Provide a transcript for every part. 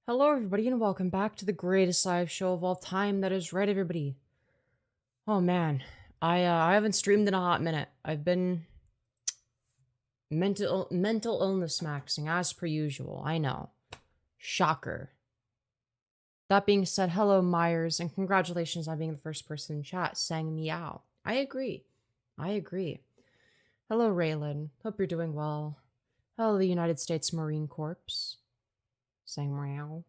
Hello, everybody, and welcome back to the greatest live show of all time. That is right, everybody. Oh man, I haven't streamed in a hot minute. I've been mental illness maxing as per usual. I know, shocker. That being said, hello Myers, and congratulations on being the first person in chat saying meow. I agree. I agree. Hello Raylan. Hope you're doing well. Hello the United States Marine Corps. Saying meow.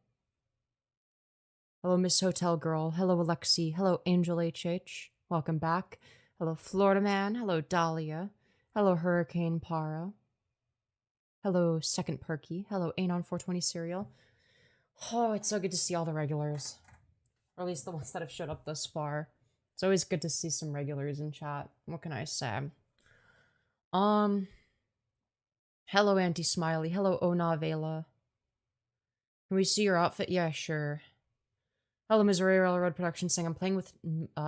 Hello, Miss Hotel Girl. Hello, Alexi. Hello, Angel HH. Welcome back. Hello, Florida Man. Hello, Dahlia. Hello, Hurricane Paro. Hello, Second Perky. Hello, Anon420 Cereal. Oh, it's so good to see all the regulars. Or at least the ones that have showed up thus far. It's always good to see some regulars in chat. What can I say? Hello, Auntie Smiley. Hello, Ona Vela. Can we see your outfit? Yeah, sure. Hello, Missouri Railroad Production saying I'm playing with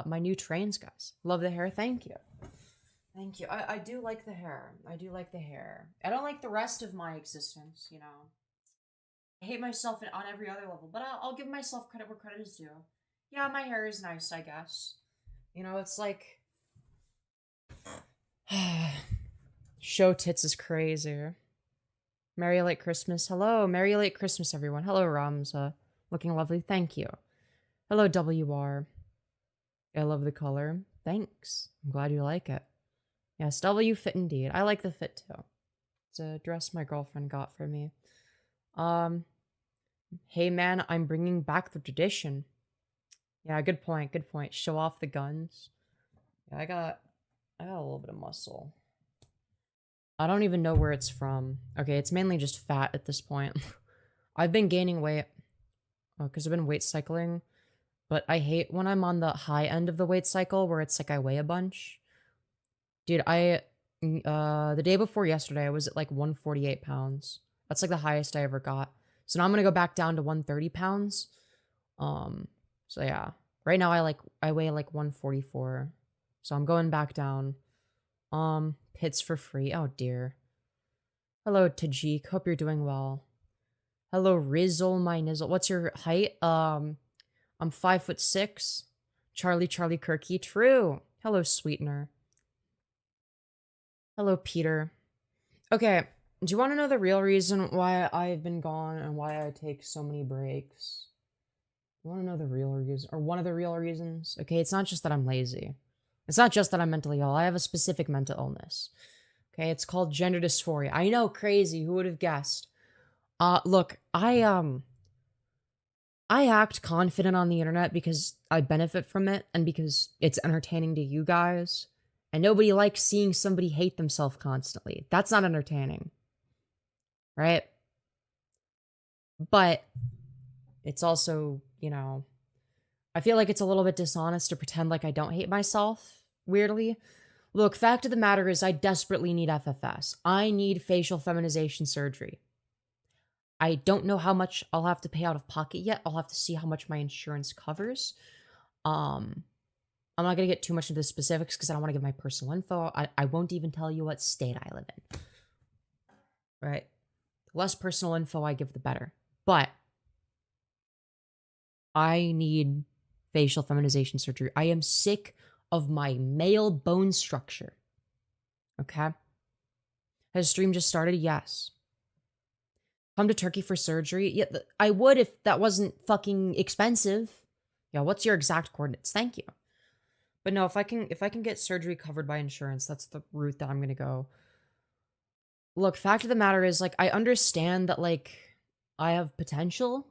my new trains, guys. Love the hair. Thank you. Thank you. I do like the hair. I do like the hair. I don't like the rest of my existence, you know. I hate myself on every other level, but I'll give myself credit where credit is due. Yeah, my hair is nice, I guess. You know, it's like... Show tits is crazy. Merry Late Christmas. Hello, Merry Late Christmas, everyone. Hello, Ramza. Looking lovely. Thank you. Hello, WR. I love the color. Thanks. I'm glad you like it. Yes, W fit indeed. I like the fit too. It's a dress my girlfriend got for me. Hey man, I'm bringing back the tradition. Yeah, good point, good point. Show off the guns. Yeah, I got a little bit of muscle. I don't even know where it's from. Okay, it's mainly just fat at this point. I've been gaining weight because I've been weight cycling, but I hate when I'm on the high end of the weight cycle where it's like I weigh a bunch. Dude, the day before yesterday, I was at like 148 pounds. That's like the highest I ever got. So now I'm gonna go back down to 130 pounds. So yeah. Right now I weigh like 144. So I'm going back down. Pits for free. Oh dear. Hello, Tajik. Hope you're doing well. Hello, Rizzle, my nizzle. What's your height? I'm 5'6". Charlie Kirky. True. Hello, Sweetener. Hello, Peter. Okay, do you want to know the real reason why I've been gone and why I take so many breaks? You want to know the real reason, or one of the real reasons? Okay, it's not just that I'm lazy. It's not just that I'm mentally ill. I have a specific mental illness. Okay, it's called gender dysphoria. I know, crazy. Who would have guessed? Look, I act confident on the internet because I benefit from it and because it's entertaining to you guys. And nobody likes seeing somebody hate themselves constantly. That's not entertaining. Right? But it's also, you know, I feel like it's a little bit dishonest to pretend like I don't hate myself, weirdly. Look, fact of the matter is I desperately need FFS. I need facial feminization surgery. I don't know how much I'll have to pay out of pocket yet. I'll have to see how much my insurance covers. I'm not going to get too much into the specifics because I don't want to give my personal info. I won't even tell you what state I live in. Right? The less personal info I give, the better. But I need facial feminization surgery. I am sick of my male bone structure. Okay? Has stream just started? Yes. Come to Turkey for surgery? Yeah, I would if that wasn't fucking expensive. Yeah, what's your exact coordinates? Thank you. But no, if I can get surgery covered by insurance, that's the route that I'm gonna go. Look, fact of the matter is, like, I understand that, like, I have potential.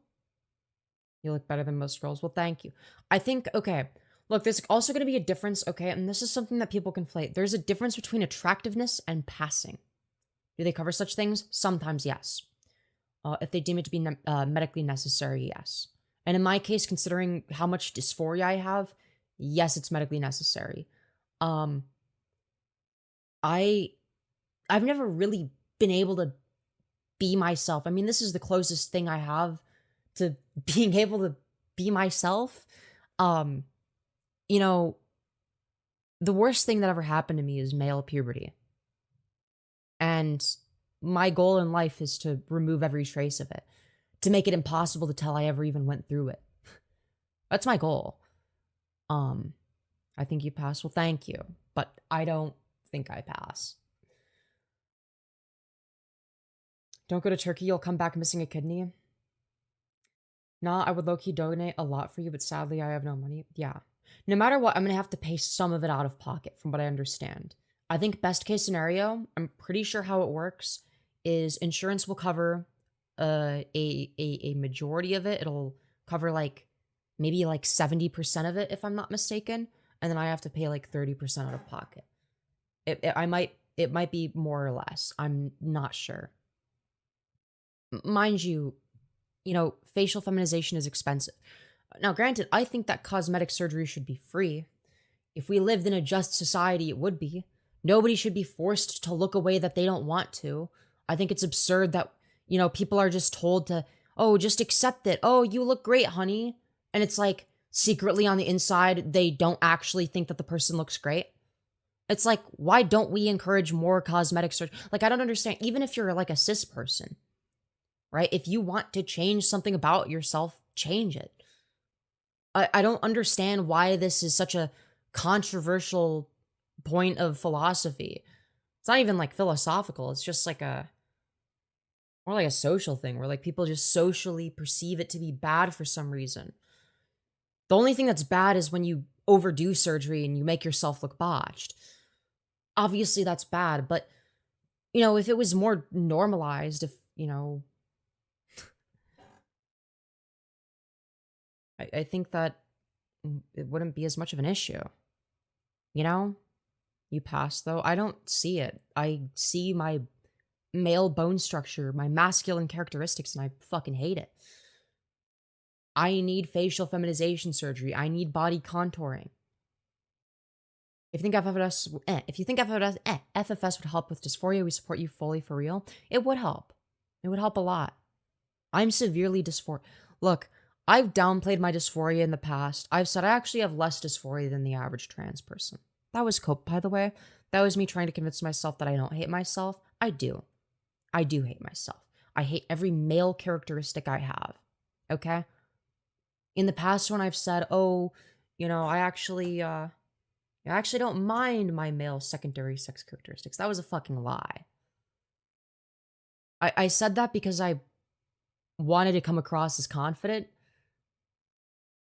You look better than most girls. Well, thank you. I think, okay, look, there's also gonna be a difference, okay, and this is something that people conflate. There's a difference between attractiveness and passing. Do they cover such things? Sometimes, yes. If they deem it to be medically necessary, yes. And in my case, considering how much dysphoria I have, yes, it's medically necessary. I've never really been able to be myself. I mean, this is the closest thing I have to being able to be myself. You know, the worst thing that ever happened to me is male puberty. And my goal in life is to remove every trace of it, to make it impossible to tell I ever even went through it. That's my goal. I think you pass. Well, thank you, but I don't think I pass. Don't go to Turkey, you'll come back missing a kidney. Nah, I would low-key donate a lot for you, but sadly I have no money. Yeah. No matter what, I'm gonna have to pay some of it out of pocket, from what I understand. I think best case scenario, I'm pretty sure how it works, is insurance will cover a majority of it. It'll cover like maybe like 70% of it, if I'm not mistaken. And then I have to pay like 30% out of pocket. It might be more or less. I'm not sure. Mind you, facial feminization is expensive. Now, granted, I think that cosmetic surgery should be free. If we lived in a just society, it would be. Nobody should be forced to look a way that they don't want to. I think it's absurd that, people are just told to, oh, just accept it. Oh, you look great, honey. And it's like, secretly on the inside, they don't actually think that the person looks great. It's like, why don't we encourage more cosmetic surgery? Like, I don't understand. Even if you're like a cis person, right? If you want to change something about yourself, change it. I don't understand why this is such a controversial point of philosophy. It's not even like philosophical. It's just like more like a social thing where like people just socially perceive it to be bad for some reason. The only thing that's bad is when you overdo surgery and you make yourself look botched. Obviously that's bad, but if it was more normalized, if, I think that it wouldn't be as much of an issue. You pass, though. I don't see it. I see my male bone structure, my masculine characteristics, and I fucking hate it. I need facial feminization surgery. I need body contouring. If you think FFS would help with dysphoria, we support you fully for real. It would help. It would help a lot. I'm severely dysphoric. Look, I've downplayed my dysphoria in the past. I've said I actually have less dysphoria than the average trans person. That was cope, by the way. That was me trying to convince myself that I don't hate myself. I do. I do hate myself. I hate every male characteristic I have. Okay? In the past when I've said, oh, I actually don't mind my male secondary sex characteristics. That was a fucking lie. I said that because I wanted to come across as confident.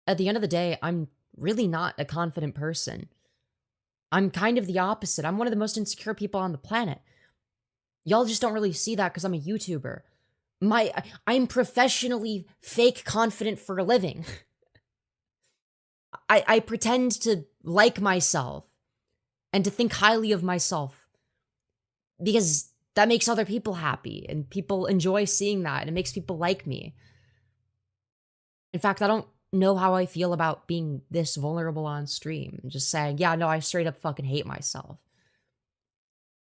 At the end of the day, I'm really not a confident person. I'm kind of the opposite. I'm one of the most insecure people on the planet. Y'all just don't really see that because I'm a YouTuber. I'm professionally fake confident for a living. I pretend to like myself and to think highly of myself because that makes other people happy and people enjoy seeing that and it makes people like me. In fact, I don't know how I feel about being this vulnerable on stream and just saying, yeah, no, I straight up fucking hate myself.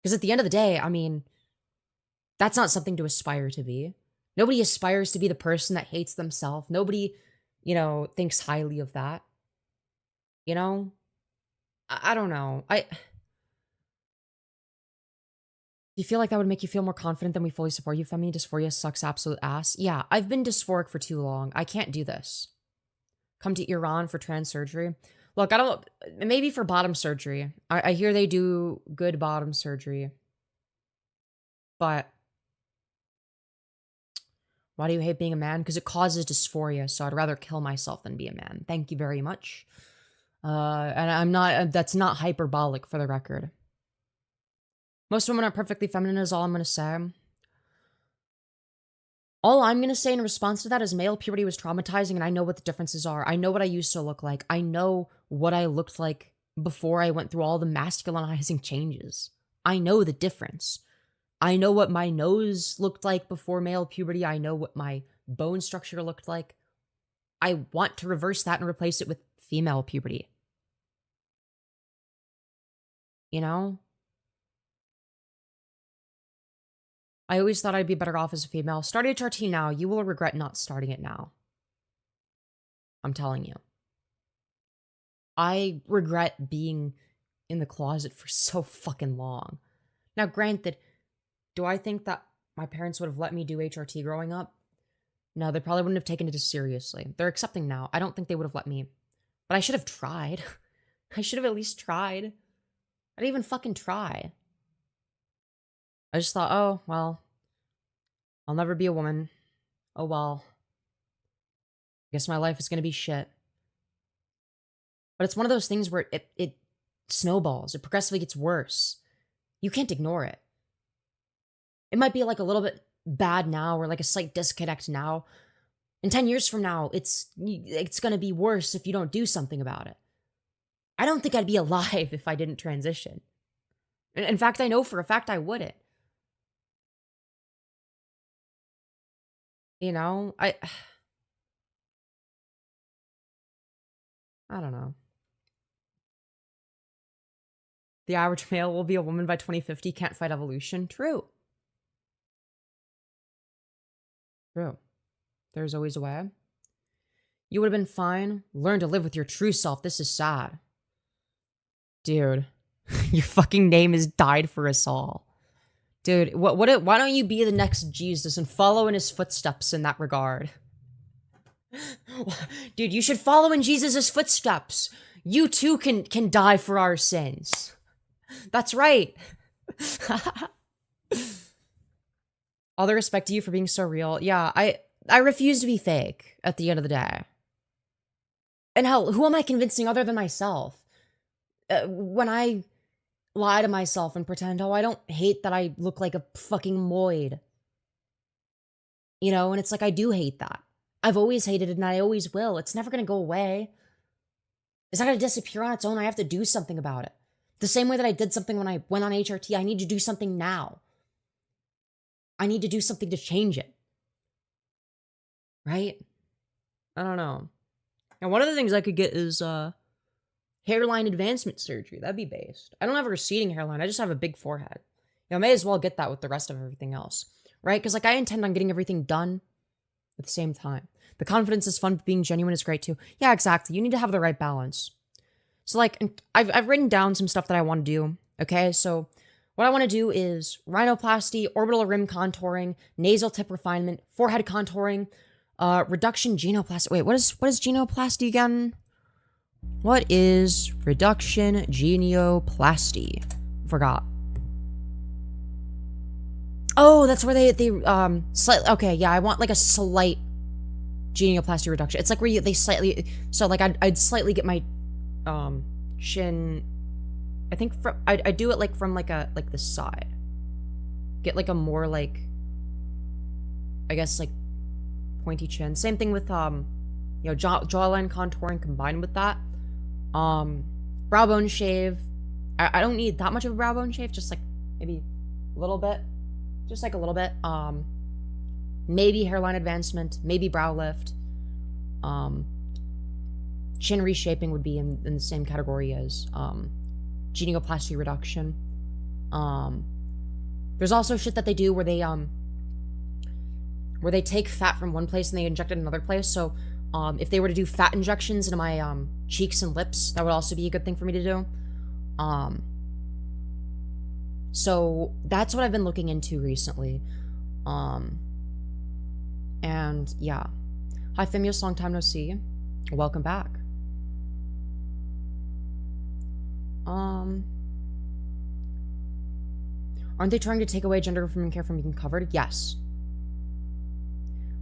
Because at the end of the day, I mean, that's not something to aspire to be. Nobody aspires to be the person that hates themselves. Nobody, thinks highly of that. I don't know. Do you feel like that would make you feel more confident than we fully support you, Femi? Dysphoria sucks absolute ass. Yeah, I've been dysphoric for too long. I can't do this. Come to Iran for trans surgery. Look, I don't... Maybe for bottom surgery. I hear they do good bottom surgery. But... why do you hate being a man? Because it causes dysphoria, so I'd rather kill myself than be a man. Thank you very much. And I'm not... That's not hyperbolic, for the record. Most women are perfectly feminine is all I'm going to say. All I'm going to say in response to that is male puberty was traumatizing and I know what the differences are. I know what I used to look like. I know what I looked like before I went through all the masculinizing changes. I know the difference. I know what my nose looked like before male puberty. I know what my bone structure looked like. I want to reverse that and replace it with female puberty. I always thought I'd be better off as a female. Start HRT now. You will regret not starting it now. I'm telling you. I regret being in the closet for so fucking long. Now, granted, Do I think that my parents would have let me do HRT growing up? No, they probably wouldn't have taken it as seriously. They're accepting now. I don't think they would have let me. But I should have tried. I should have at least tried. I didn't even fucking try. I just thought, oh, well, I'll never be a woman. Oh, well. I guess my life is gonna be shit. But it's one of those things where it snowballs. It progressively gets worse. You can't ignore it. It might be like a little bit bad now or like a slight disconnect now. In 10 years from now, it's gonna be worse if you don't do something about it. I don't think I'd be alive if I didn't transition. In fact, I know for a fact I wouldn't. You know, I don't know. The average male will be a woman by 2050, can't fight evolution. True. True. There's always a way. You would have been fine. Learn to live with your true self. This is sad. Dude, your fucking name is died for us all. Dude, why don't you be the next Jesus and follow in his footsteps in that regard? Dude, you should follow in Jesus' footsteps. You too can die for our sins. That's right. All the respect to you for being so real. Yeah, I refuse to be fake at the end of the day. And hell, who am I convincing other than myself? When I lie to myself and pretend, oh, I don't hate that I look like a fucking moid. You know, and it's like, I do hate that. I've always hated it and I always will. It's never going to go away. It's not going to disappear on its own. I have to do something about it. The same way that I did something when I went on HRT, I need to do something now. I need to do something to change it. Right? I don't know. And one of the things I could get is hairline advancement surgery. That'd be based. I don't have a receding hairline. I just have a big forehead. You know, I may as well get that with the rest of everything else. Right? Because like I intend on getting everything done at the same time. The confidence is fun, but being genuine is great too. Yeah, exactly. You need to have the right balance. So like, I've written down some stuff that I want to do. Okay, so what I want to do is rhinoplasty, orbital rim contouring, nasal tip refinement, forehead contouring, reduction genoplasty. Wait, what is genoplasty again? What is reduction genioplasty? Forgot. Oh, that's where they slight. Okay, yeah, I want like a slight genioplasty reduction. It's like where they slightly. So like I'd slightly get my chin. I think from I do it like from like the side. Get like a more like, I guess like pointy chin. Same thing with you know, jawline contouring combined with that. Brow bone shave. I don't need that much of a brow bone shave, just like maybe a little bit. Just like a little bit. Maybe hairline advancement, maybe brow lift. Chin reshaping would be in the same category as genioplasty reduction. There's also shit that they do where they take fat from one place and they inject it in another place. So if they were to do fat injections into my cheeks and lips, that would also be a good thing for me to do. So that's what I've been looking into recently. And yeah. Hi Femyoz, long time no see. Welcome back. Aren't they trying to take away gender affirming care from being covered? Yes.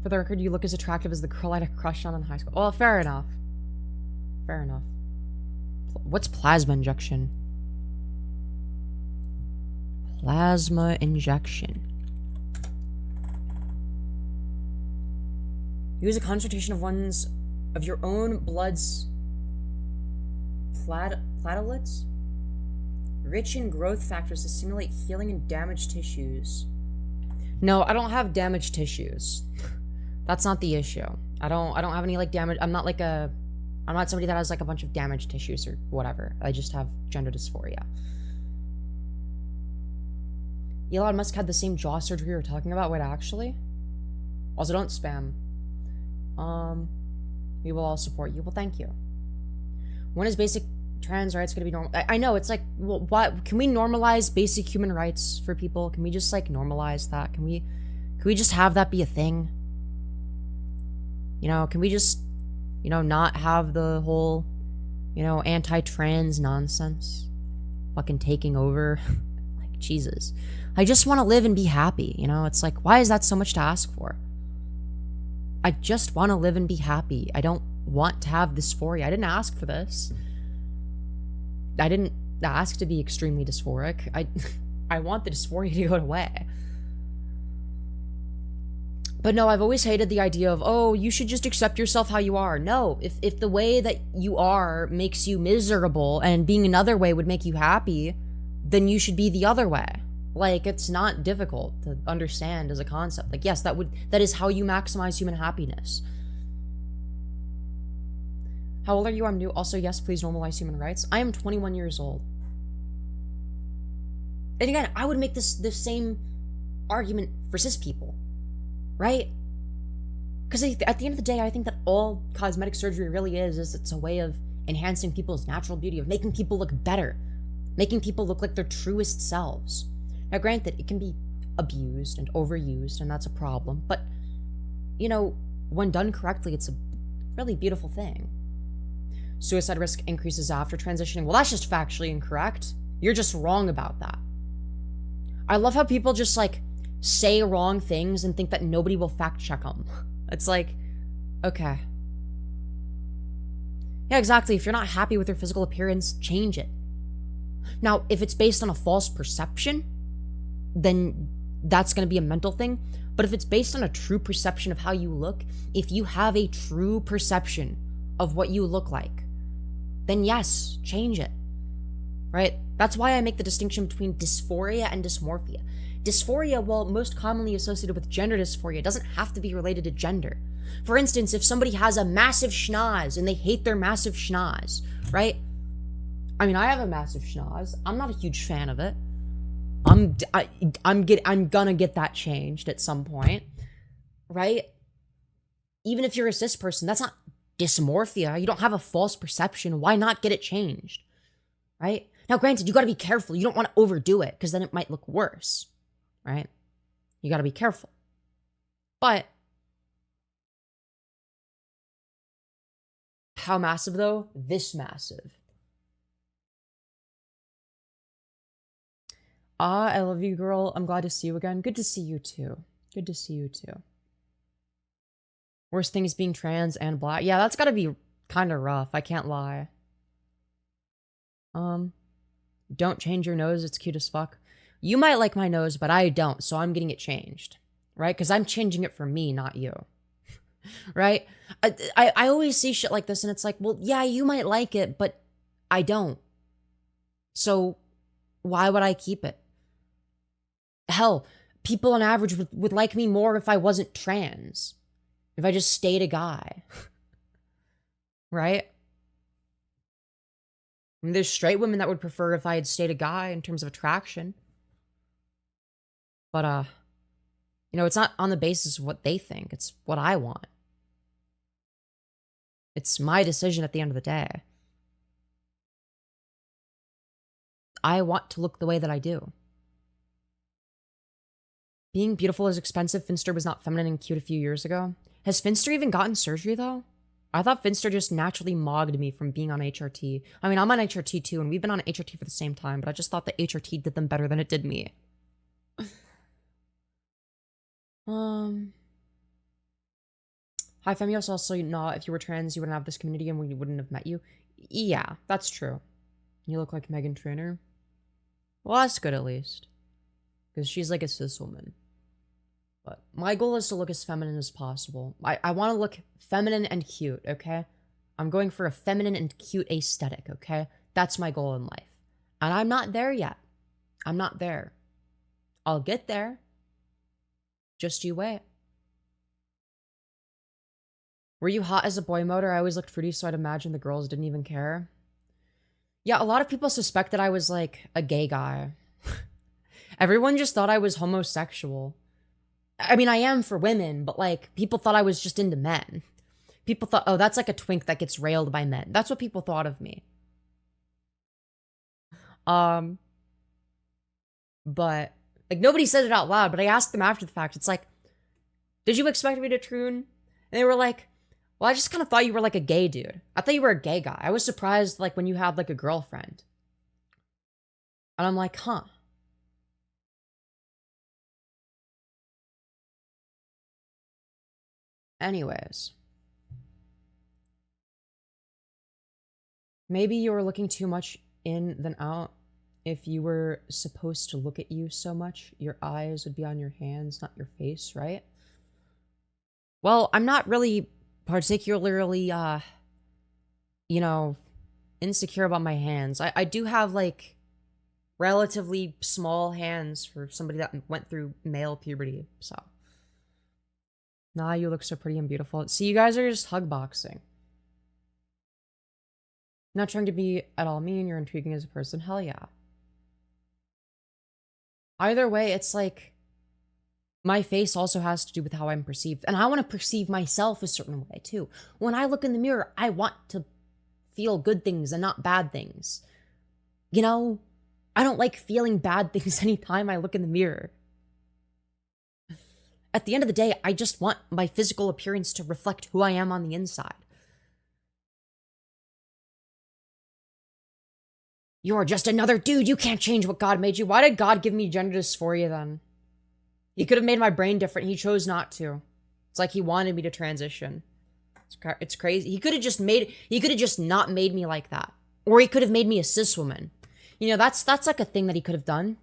For the record, you look as attractive as the girl I had a crush on in high school. Well, fair enough. Fair enough. What's plasma injection? Plasma injection. Use a concentration of your own blood's platelets, rich in growth factors to stimulate healing in damaged tissues. No, I don't have damaged tissues. That's not the issue. I don't have any like damage. I'm not somebody that has like a bunch of damaged tissues or whatever. I just have gender dysphoria. Elon Musk had the same jaw surgery we were talking about. Wait, actually? Also, don't spam. We will all support you. Well, thank you. When is basic trans rights gonna be normal. I know, it's like, well, what? Can we normalize basic human rights for people? Can we just, like, normalize that? Can we just have that be a thing? You know, can we just, you know, not have the whole, you know, anti-trans nonsense fucking taking over? Like, Jesus. I just want to live and be happy, you know? It's like, why is that so much to ask for? I just want to live and be happy. I don't want to have dysphoria. I didn't ask for this. I didn't ask to be extremely dysphoric. I want the dysphoria to go away. But no, I've always hated the idea of, oh, you should just accept yourself how you are. No, if the way that you are makes you miserable and being another way would make you happy, then you should be the other way. Like, it's not difficult to understand as a concept. Like, yes, that is how you maximize human happiness. How old are you? I'm new. Also, yes, please normalize human rights. I am 21 years old. And again, I would make this same argument for cis people. Right? Because at the end of the day, I think that all cosmetic surgery really is it's a way of enhancing people's natural beauty, of making people look better, making people look like their truest selves. Now, granted, it can be abused and overused, and that's a problem, but, you know, when done correctly, it's a really beautiful thing. Suicide risk increases after transitioning. Well, that's just factually incorrect. You're just wrong about that. I love how people just, like, say wrong things and think that nobody will fact check them. It's like, okay. Yeah, exactly. If you're not happy with your physical appearance, change it. Now, if it's based on a false perception, then that's going to be a mental thing. But if it's based on a true perception of how you look, if you have a true perception of what you look like, then yes, change it. Right? That's why I make the distinction between dysphoria and dysmorphia. Dysphoria, while most commonly associated with gender dysphoria, doesn't have to be related to gender. For instance, if somebody has a massive schnoz and they hate their massive schnoz, right? I mean, I have a massive schnoz. I'm not a huge fan of it. I'm gonna get that changed at some point, right? Even if you're a cis person, that's not dysmorphia. You don't have a false perception. Why not get it changed, right? Now, granted, you gotta be careful. You don't want to overdo it because then it might look worse. Right? You gotta be careful. But how massive, though? This massive. Ah, I love you, girl. I'm glad to see you again. Good to see you, too. Good to see you, too. Worst thing is being trans and black. Yeah, that's gotta be kind of rough. I can't lie. Don't change your nose. It's cute as fuck. You might like my nose, but I don't, so I'm getting it changed, right? Because I'm changing it for me, not you, right? I always see shit like this, and it's like, well, yeah, you might like it, but I don't. So why would I keep it? Hell, people on average would like me more if I wasn't trans, if I just stayed a guy, right? I mean, there's straight women that would prefer if I had stayed a guy in terms of attraction. But, you know, it's not on the basis of what they think. It's what I want. It's my decision at the end of the day. I want to look the way that I do. Being beautiful is expensive. Finster was not feminine and cute a few years ago. Has Finster even gotten surgery, though? I thought Finster just naturally mogged me from being on HRT. I mean, I'm on HRT, too, and we've been on HRT for the same time, but I just thought that HRT did them better than it did me. Hi, Femyoz. Also, not if you were trans, you wouldn't have this community and we wouldn't have met you. Yeah, that's true. You look like Meghan Trainor. Well, that's good at least. Because she's like a cis woman. But my goal is to look as feminine as possible. I want to look feminine and cute, okay? I'm going for a feminine and cute aesthetic, okay? That's my goal in life. And I'm not there yet. I'm not there. I'll get there. Just you wait. Were you hot as a boy motor? I always looked fruity, so I'd imagine the girls didn't even care. Yeah, a lot of people suspect that I was, like, a gay guy. Everyone just thought I was homosexual. I mean, I am for women, but, like, people thought I was just into men. People thought, oh, that's like a twink that gets railed by men. That's what people thought of me. But like nobody said it out loud, but I asked them after the fact. It's like, did you expect me to troon? And they were like, well, I just kind of thought you were like a gay dude. I thought you were a gay guy. I was surprised like when you had like a girlfriend. And I'm like, huh. Anyways. Maybe you were looking too much in than out. If you were supposed to look at you so much, your eyes would be on your hands, not your face, right? Well, I'm not really particularly, you know, insecure about my hands. I do have, like, relatively small hands for somebody that went through male puberty, so. Nah, you look so pretty and beautiful. See, you guys are just hug boxing. Not trying to be at all mean, you're intriguing as a person. Hell yeah. Either way, it's like, my face also has to do with how I'm perceived. And I want to perceive myself a certain way, too. When I look in the mirror, I want to feel good things and not bad things. You know? I don't like feeling bad things anytime I look in the mirror. At the end of the day, I just want my physical appearance to reflect who I am on the inside. You're just another dude. You can't change what God made you. Why did God give me gender dysphoria then? He could have made my brain different. He chose not to. It's like he wanted me to transition. It's crazy. He could have just not made me like that. Or he could have made me a cis woman. You know, that's like a thing that he could have done.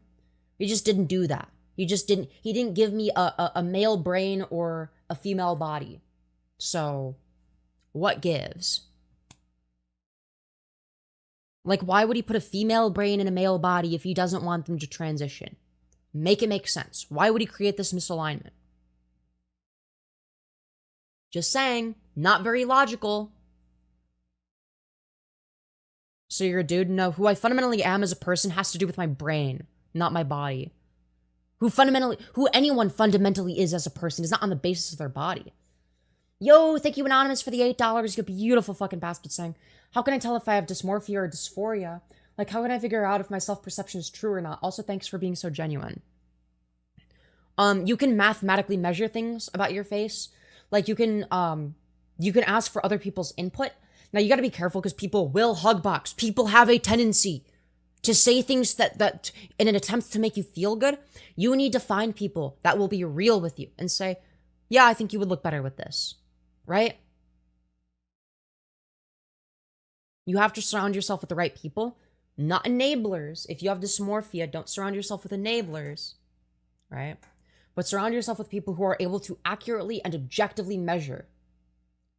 He just didn't do that. He didn't give me a male brain or a female body. So, what gives? Like, why would he put a female brain in a male body if he doesn't want them to transition? Make it make sense. Why would he create this misalignment? Just saying, not very logical. So you're a dude? No, who I fundamentally am as a person has to do with my brain, not my body. Who anyone fundamentally is as a person is not on the basis of their body. Yo, thank you, Anonymous, for the $8. You beautiful fucking bastard saying, how can I tell if I have dysmorphia or dysphoria? Like, how can I figure out if my self-perception is true or not? Also, thanks for being so genuine. You can mathematically measure things about your face. Like, you can ask for other people's input. Now, you gotta be careful because people will hug box. People have a tendency to say things that in an attempt to make you feel good. You need to find people that will be real with you and say, yeah, I think you would look better with this. Right? You have to surround yourself with the right people, not enablers. If you have dysmorphia, don't surround yourself with enablers, right? But surround yourself with people who are able to accurately and objectively measure,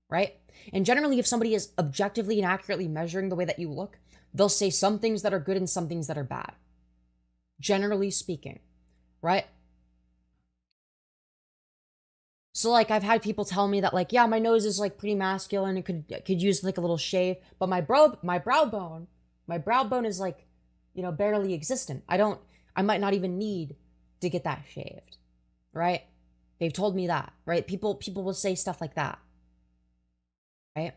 right? And generally, if somebody is objectively and accurately measuring the way that you look, they'll say some things that are good and some things that are bad. Generally speaking, right? So, like, I've had people tell me that, like, yeah, my nose is, like, pretty masculine. It could use, like, a little shave. But my brow bone is, like, you know, barely existent. I might not even need to get that shaved, right? They've told me that, right? People will say stuff like that, right?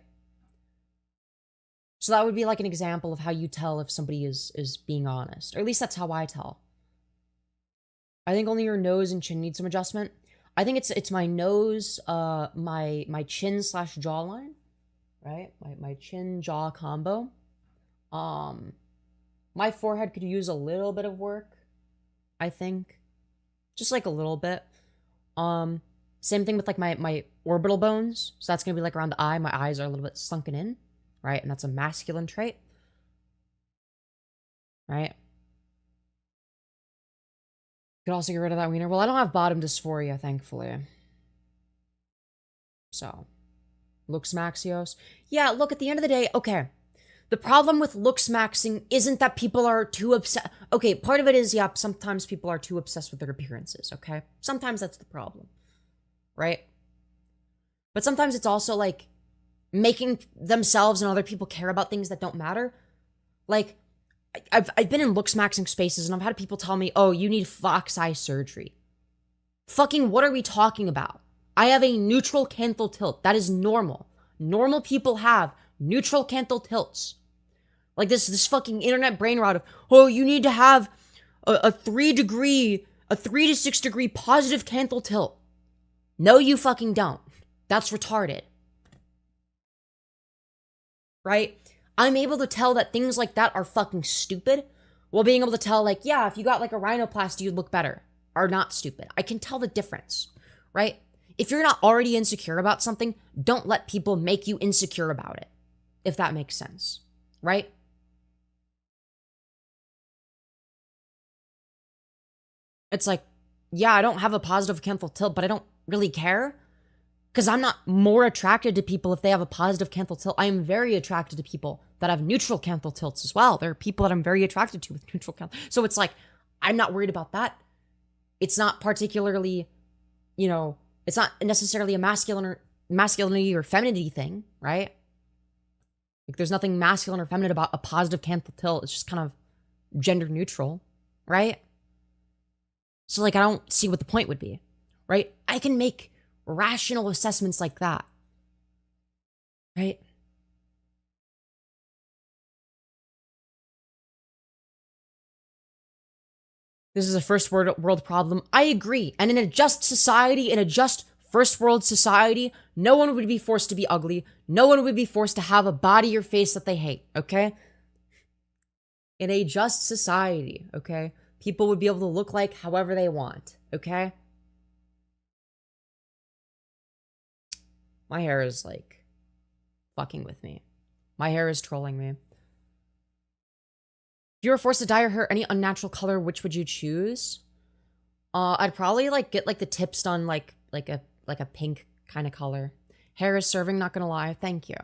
So that would be, like, an example of how you tell if somebody is being honest. Or at least that's how I tell. I think only your nose and chin need some adjustment. I think it's my nose, my chin / jawline, right? My chin jaw combo. My forehead could use a little bit of work, I think, just like a little bit. Same thing with like my orbital bones. So that's gonna be like around the eye. My eyes are a little bit sunken in, right? And that's a masculine trait, right? Could also get rid of that wiener. Well, I don't have bottom dysphoria, thankfully. So, looks maxios. Yeah, look, at the end of the day, okay. The problem with looks maxing isn't that people are too obsessed. Okay, part of it is, yeah, sometimes people are too obsessed with their appearances, okay? Sometimes that's the problem, right? But sometimes it's also, like, making themselves and other people care about things that don't matter. Like, I've been in looks maxing spaces and I've had people tell me, oh, you need fox eye surgery. Fucking what are we talking about? I have a neutral canthal tilt. That is normal. Normal people have neutral canthal tilts. Like this fucking internet brain rot of, oh, you need to have a 3 to 6 degree positive canthal tilt. No, you fucking don't. That's retarded. Right? I'm able to tell that things like that are fucking stupid while being able to tell, like, yeah, if you got like a rhinoplasty, you'd look better. Are not stupid. I can tell the difference. Right? If you're not already insecure about something, don't let people make you insecure about it. If that makes sense. Right? It's like, yeah, I don't have a positive canthal tilt, but I don't really care. Because I'm not more attracted to people if they have a positive canthal tilt. I am very attracted to people that have neutral canthal tilts as well. There are people that I'm very attracted to with neutral canthal. So it's like, I'm not worried about that. It's not particularly, you know, it's not necessarily a masculinity or femininity thing, right? Like, there's nothing masculine or feminine about a positive canthal tilt. It's just kind of gender neutral, right? So, like, I don't see what the point would be, right? I can make rational assessments like that, right? This is a first world problem. I agree. And in a just society, in a just first world society, no one would be forced to be ugly. No one would be forced to have a body or face that they hate, okay? In a just society, okay? People would be able to look like however they want, okay? My hair is, like, fucking with me. My hair is trolling me. If you were forced to dye your hair any unnatural color, which would you choose? I'd probably, like, get, like, the tips done, like a pink kind of color. Hair is serving, not gonna lie. Thank you.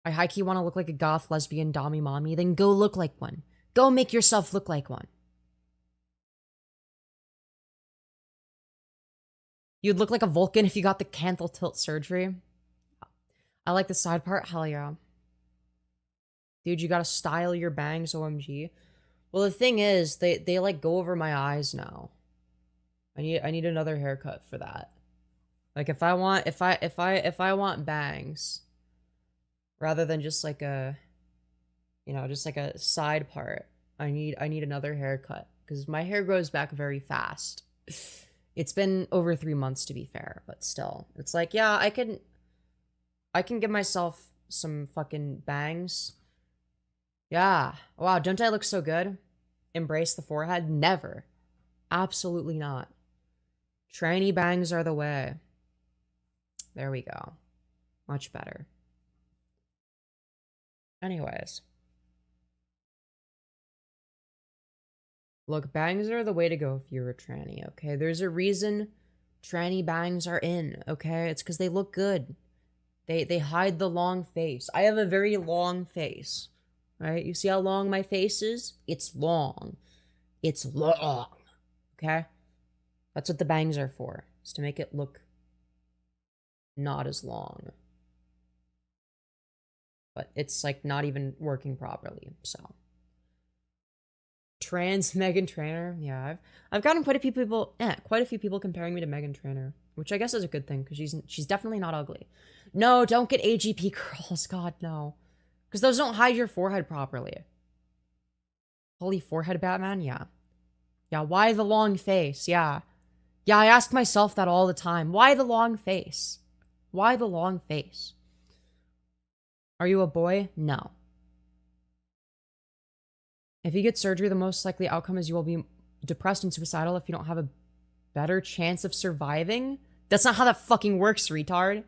I high-key want to look like a goth lesbian dommy mommy. Then go look like one. Go make yourself look like one. You'd look like a Vulcan if you got the canthal tilt surgery. I like the side part. Hell yeah. Dude, you gotta style your bangs, OMG. Well, the thing is, they like go over my eyes now. I need another haircut for that. Like, if I want bangs, rather than just like a, you know, just like a side part, I need another haircut because my hair grows back very fast. It's been over 3 months to be fair, but still, it's like, yeah, I can give myself some fucking bangs. Yeah. Wow, don't I look so good? Embrace the forehead? Never. Absolutely not. Tranny bangs are the way. There we go. Much better. Anyways. Look, bangs are the way to go if you're a tranny, okay? There's a reason tranny bangs are in, okay? It's because they look good. They hide the long face. I have a very long face, right? You see how long my face is? It's long. It's long, okay? That's what the bangs are for, is to make it look not as long. But it's, like, not even working properly, so. Trans Megan Trainor? Yeah, I've gotten quite a few people comparing me to Megan Trainor, which I guess is a good thing, because she's definitely not ugly. No, don't get AGP curls, god, no. Because those don't hide your forehead properly. Holy forehead Batman? Yeah. Yeah, why the long face? Yeah. Yeah, I ask myself that all the time. Why the long face? Why the long face? Are you a boy? No. If you get surgery, the most likely outcome is you will be depressed and suicidal if you don't have a better chance of surviving. That's not how that fucking works, retard.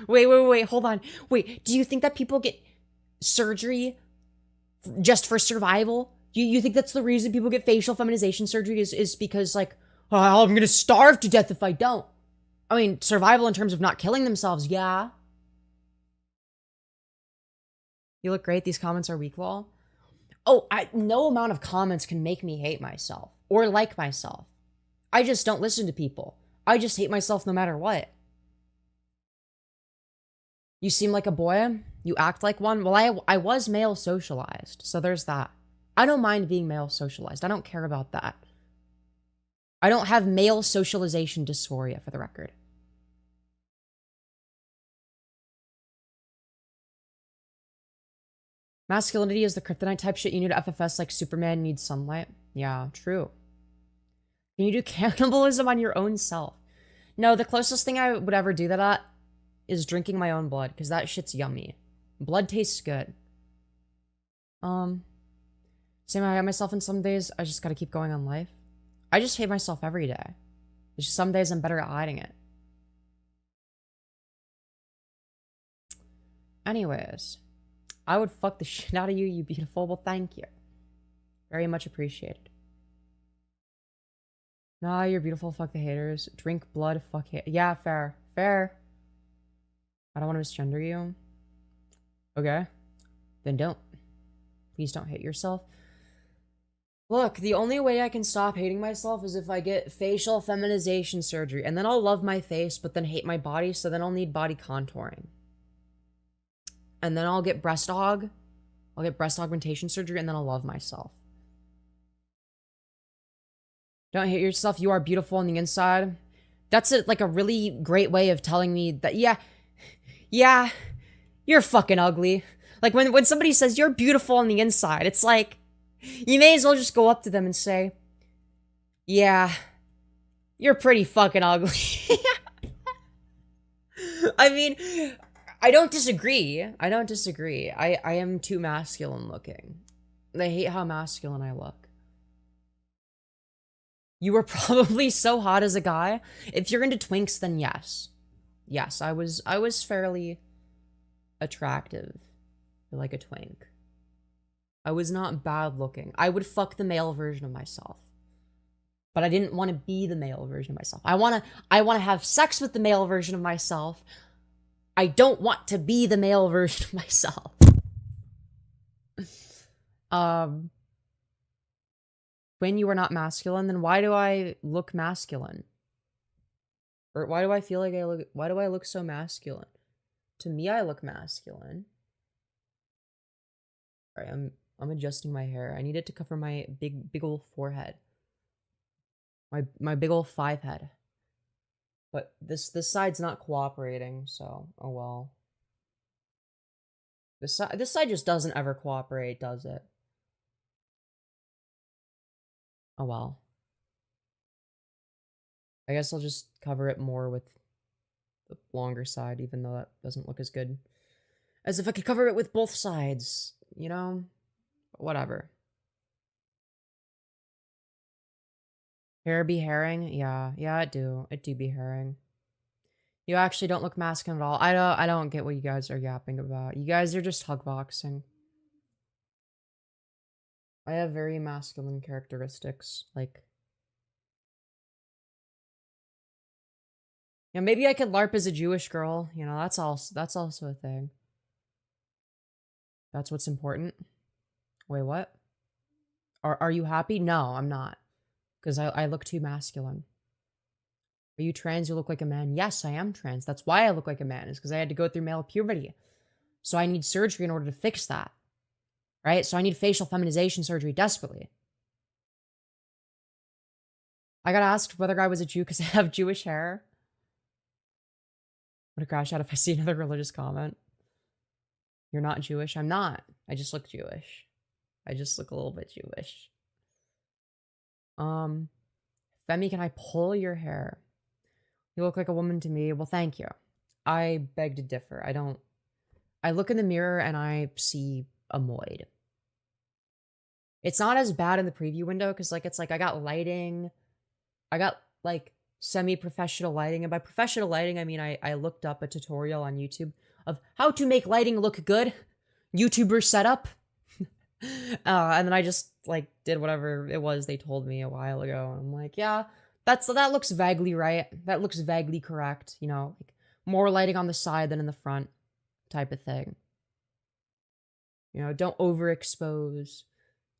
Wait, hold on. Wait, do you think that people get surgery just for survival? You think that's the reason people get facial feminization surgery is because, like, oh, I'm gonna starve to death if I don't? I mean, survival in terms of not killing themselves, yeah. You look great. These comments are weak, lol. Oh, no amount of comments can make me hate myself or like myself. I just don't listen to people. I just hate myself no matter what. You seem like a boy. You act like one. Well, I was male socialized, so there's that. I don't mind being male socialized. I don't care about that. I don't have male socialization dysphoria, for the record. Masculinity is the kryptonite type shit you need to FFS like Superman needs sunlight. Yeah, true. Can you do cannibalism on your own self? No, the closest thing I would ever do that is drinking my own blood, because that shit's yummy. Blood tastes good. Same way I hate myself in some days, I just gotta keep going on life. I just hate myself every day. It's just some days I'm better at hiding it. Anyways, I would fuck the shit out of you, you beautiful. Well, thank you. Very much appreciated. Nah, you're beautiful, fuck the haters. Drink blood, fuck hate. Yeah, fair. Fair. I don't want to misgender you. Okay. Then don't. Please don't hate yourself. Look, the only way I can stop hating myself is if I get facial feminization surgery. And then I'll love my face, but then hate my body, so then I'll need body contouring. And then I'll get breast aug. I'll get breast augmentation surgery, and then I'll love myself. Don't hate yourself. You are beautiful on the inside. That's like a really great way of telling me that, yeah, you're fucking ugly. Like, when somebody says you're beautiful on the inside, it's like, you may as well just go up to them and say, yeah, you're pretty fucking ugly. I mean, I don't disagree. I don't disagree. I am too masculine looking. I hate how masculine I look. You were probably so hot as a guy. If you're into twinks, then yes. Yes, I was fairly attractive. Like a twink. I was not bad looking. I would fuck the male version of myself. But I didn't want to be the male version of myself. I want to have sex with the male version of myself. I don't want to be the male version of myself. When you are not masculine, then why do I look masculine? Or why do I feel like why do I look so masculine? To me, I look masculine. Alright, I'm adjusting my hair. I need it to cover my big ol' forehead. My big ol' 5 head. But this side's not cooperating, so oh well. This side just doesn't ever cooperate, does it? Oh well. I guess I'll just cover it more with the longer side, even though that doesn't look as good as if I could cover it with both sides, you know? Whatever. Hair be hairing? Yeah, it do be hairing. You actually don't look masculine at all. I don't get what you guys are yapping about. You guys are just hugboxing. I have very masculine characteristics, like... Yeah, maybe I could LARP as a Jewish girl. You know, that's also a thing. That's what's important. Wait, what? Are you happy? No, I'm not. Because I look too masculine. Are you trans? You look like a man. Yes, I am trans. That's why I look like a man, is because I had to go through male puberty. So I need surgery in order to fix that. Right? So I need facial feminization surgery desperately. I got asked whether I was a Jew because I have Jewish hair. I'm gonna crash out if I see another religious comment. You're not Jewish? I'm not. I just look Jewish. I just look a little bit Jewish. Femi, can I pull your hair? You look like a woman to me. Well, thank you. I beg to differ. I look in the mirror and I see a moid. It's not as bad in the preview window because, like, it's like I got lighting. I got, like, semi-professional lighting. And by professional lighting, I mean I looked up a tutorial on YouTube of how to make lighting look good. YouTuber setup. And then I just, like, did whatever it was they told me a while ago. And I'm like, yeah, that looks vaguely right. That looks vaguely correct. You know, like, more lighting on the side than in the front type of thing. You know, don't overexpose.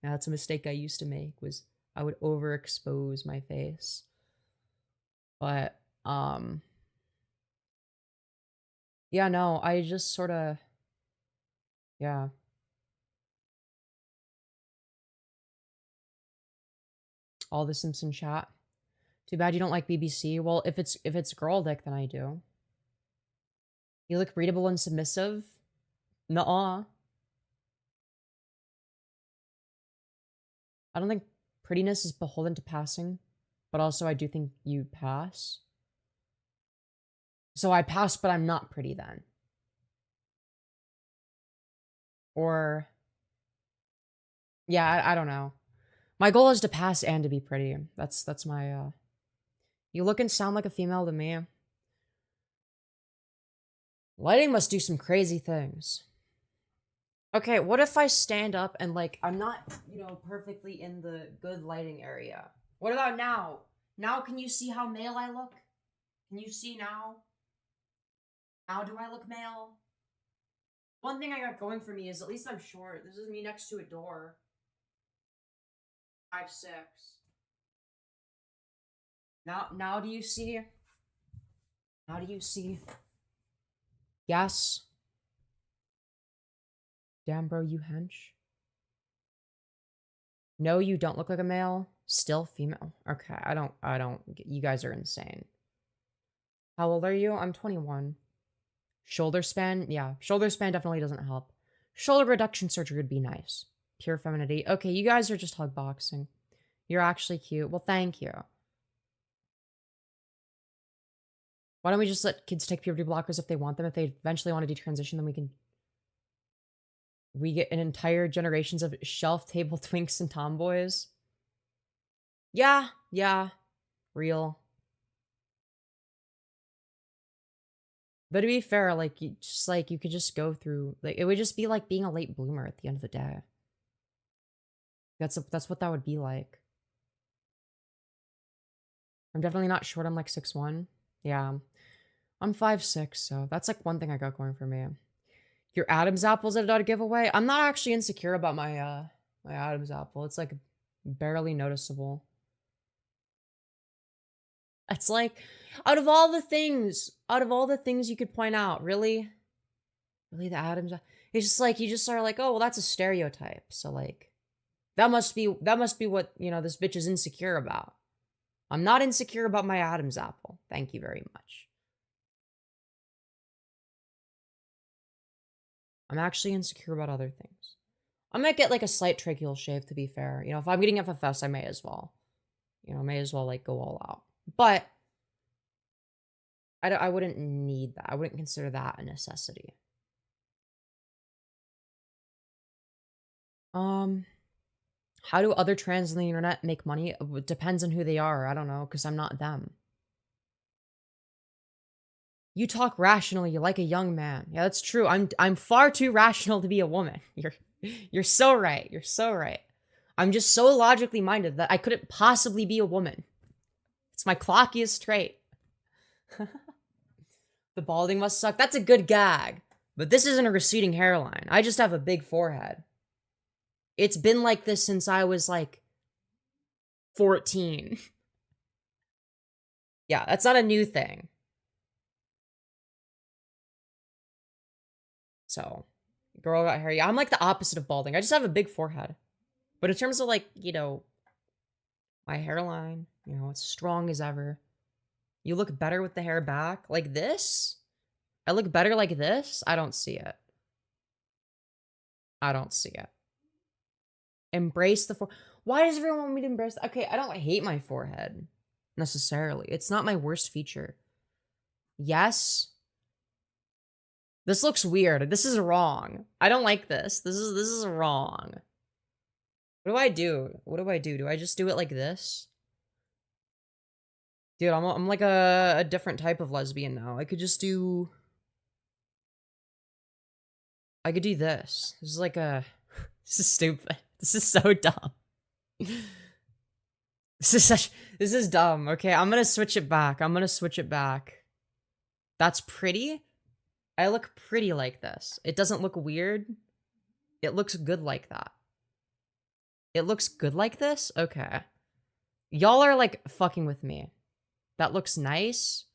Yeah, that's a mistake I used to make, was I would overexpose my face. But, yeah, no, I just sort of, yeah. All the Simpson chat. Too bad you don't like BBC. Well, if it's girl dick, then I do. You look breedable and submissive? Nuh-uh. I don't think prettiness is beholden to passing, but also I do think you pass. So I pass, but I'm not pretty then. Or, yeah, I don't know. My goal is to pass and to be pretty. That's my, You look and sound like a female to me. Lighting must do some crazy things. Okay, what if I stand up and, like, I'm not, perfectly in the good lighting area? What about now? Now can you see how male I look? Can you see now? Now do I look male? One thing I got going for me is at least I'm short. This is me next to a door. 5'6". Now do you see? Now do you see? Yes. Damn, bro, you hench. No, you don't look like a male. Still female. Okay, I don't. You guys are insane. How old are you? I'm 21. Shoulder span? Yeah, shoulder span definitely doesn't help. Shoulder reduction surgery would be nice. Pure femininity. Okay, you guys are just hug boxing. You're actually cute. Well, thank you. Why don't we just let kids take puberty blockers if they want them? If they eventually want to detransition, then we get an entire generations of shelf table twinks and tomboys. Yeah, real. But to be fair, like, you could just go through, like, it would just be like being a late bloomer at the end of the day. That's what that would be like. I'm definitely not short. I'm like 6'1". Yeah. I'm 5'6", so that's like one thing I got going for me. Your Adam's apple's a giveaway? I'm not actually insecure about my my Adam's apple. It's like barely noticeable. It's like, out of all the things you could point out, really the Adam's, it's just like, you just are like, oh well, that's a stereotype, so like that must be what, this bitch is insecure about. I'm not insecure about my Adam's apple, thank you very much. I'm actually insecure about other things. I might get like a slight tracheal shave, to be fair. If I'm getting FFS, I may as well. May as well like go all out. But I wouldn't need that. I wouldn't consider that a necessity. How do other trans on the internet make money? It depends on who they are. I don't know, because I'm not them. You talk rationally, you like a young man. Yeah, that's true. I'm far too rational to be a woman. You're so right. You're so right. I'm just so logically minded that I couldn't possibly be a woman. It's my clockiest trait. The balding must suck. That's a good gag. But this isn't a receding hairline. I just have a big forehead. It's been like this since I was like 14. Yeah, that's not a new thing. So, girl got hair. Yeah, I'm like the opposite of balding. I just have a big forehead. But in terms of like, my hairline, it's strong as ever. You look better with the hair back. Like this? I look better like this? I don't see it. I don't see it. Embrace the Why does everyone want me to embrace? Okay, I don't hate my forehead necessarily. It's not my worst feature. Yes. This looks weird. This is wrong. I don't like this. This is wrong. What do I do? What do I do? Do I just do it like this? Dude, I'm like a different type of lesbian now. I could just do... I could do this. This is like a... This is stupid. This is so dumb. This is dumb. Okay, I'm gonna switch it back. That's pretty. I look pretty like this. It doesn't look weird. It looks good like that. It looks good like this? Okay. Y'all are like fucking with me. That looks nice.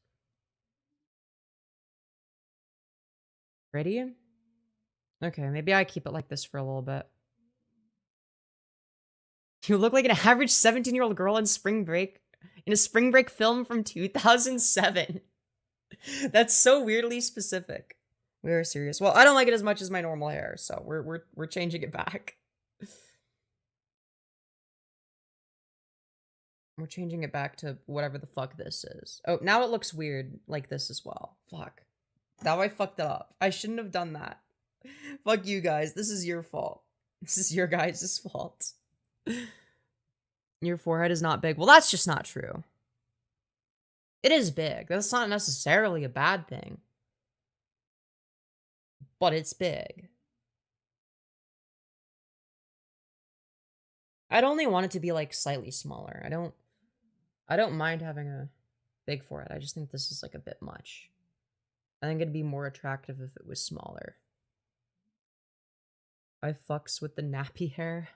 Pretty? Okay, maybe I keep it like this for a little bit. You look like an average 17-year-old girl in spring break. In a spring break film from 2007. That's so weirdly specific. We are serious. Well, I don't like it as much as my normal hair, so we're changing it back. We're changing it back to whatever the fuck this is. Oh, now it looks weird like this as well. Fuck. Now I fucked it up. I shouldn't have done that. Fuck you guys. This is your fault. This is your guys' fault. Your forehead is not big. Well, that's just not true. It is big. That's not necessarily a bad thing. But it's big. I'd only want it to be like slightly smaller. I don't mind having a big forehead. I just think this is like a bit much. I think it'd be more attractive if it was smaller. I fucks with the nappy hair.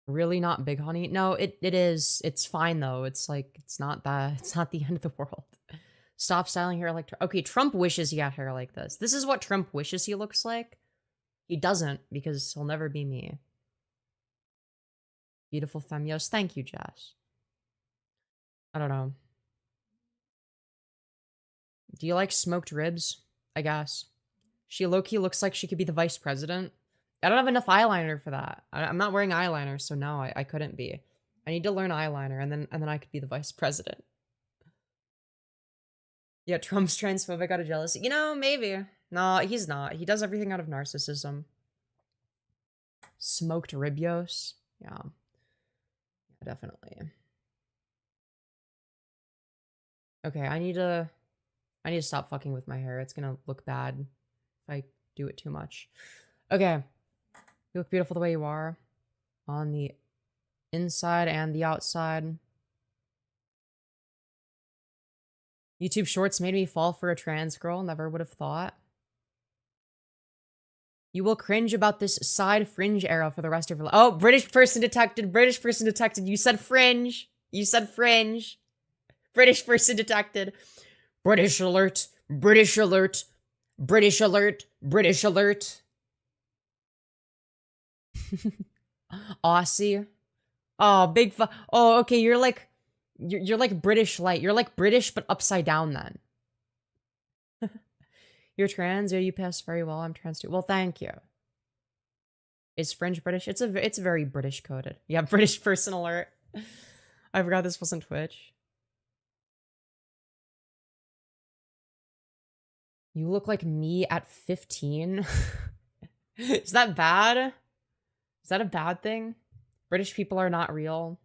Really not big, honey? No, it is. It's fine though. It's like, it's not the end of the world. Stop styling hair like okay, Trump wishes he had hair like this. This is what Trump wishes he looks like. He doesn't, because he'll never be me. Beautiful Femyoz. Thank you, Jess. I don't know. Do you like smoked ribs? I guess. She low-key looks like she could be the vice president. I don't have enough eyeliner for that. I'm not wearing eyeliner, so no, I couldn't be. I need to learn eyeliner, and then I could be the vice president. Yeah, Trump's transphobic out of jealousy. You know, maybe. No, he's not. He does everything out of narcissism. Smoked ribios. Yeah. Yeah, definitely. Okay, I need to stop fucking with my hair. It's gonna look bad if I do it too much. Okay. You look beautiful the way you are. On the inside and the outside. YouTube Shorts made me fall for a trans girl. Never would have thought. You will cringe about this side fringe era for the rest of your life. Oh, British person detected. British person detected. You said fringe. You said fringe. British person detected. British alert. British alert. British alert. British alert. Aussie. Oh, big oh, okay, you're like British light. You're like British, but upside down then. You're trans? Yeah, you pass very well. I'm trans too. Well, thank you. Is fringe British? It's very British coded. Yeah, British person alert. I forgot this wasn't Twitch. You look like me at 15. Is that bad? Is that a bad thing? British people are not real.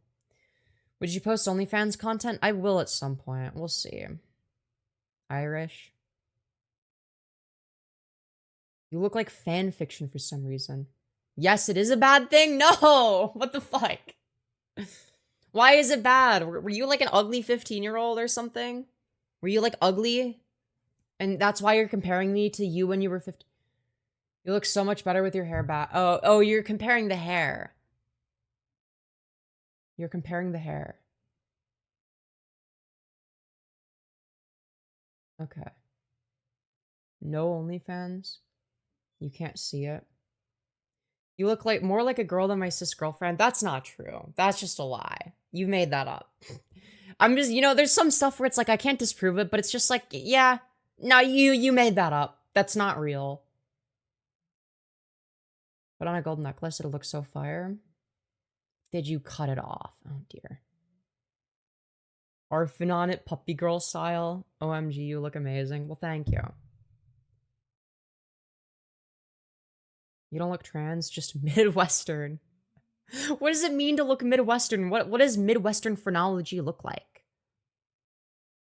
Would you post OnlyFans content? I will at some point. We'll see. Irish. You look like fan fiction for some reason. Yes, it is a bad thing? No! What the fuck? Why is it bad? Were you like an ugly 15-year-old or something? Were you like ugly? And that's why you're comparing me to you when you were 15? You look so much better with your hair back. Oh, you're comparing the hair. You're comparing the hair. Okay. No OnlyFans? You can't see it. You look like more like a girl than my cis girlfriend. That's not true. That's just a lie. You made that up. I'm just, there's some stuff where it's like I can't disprove it, but it's just like, yeah, no, you made that up. That's not real. Put on a gold necklace, it'll look so fire. Did you cut it off? Oh dear. Orphan on it, puppy girl style. OMG, you look amazing. Well, thank you. You don't look trans, just Midwestern. What does it mean to look Midwestern? What does Midwestern phrenology look like?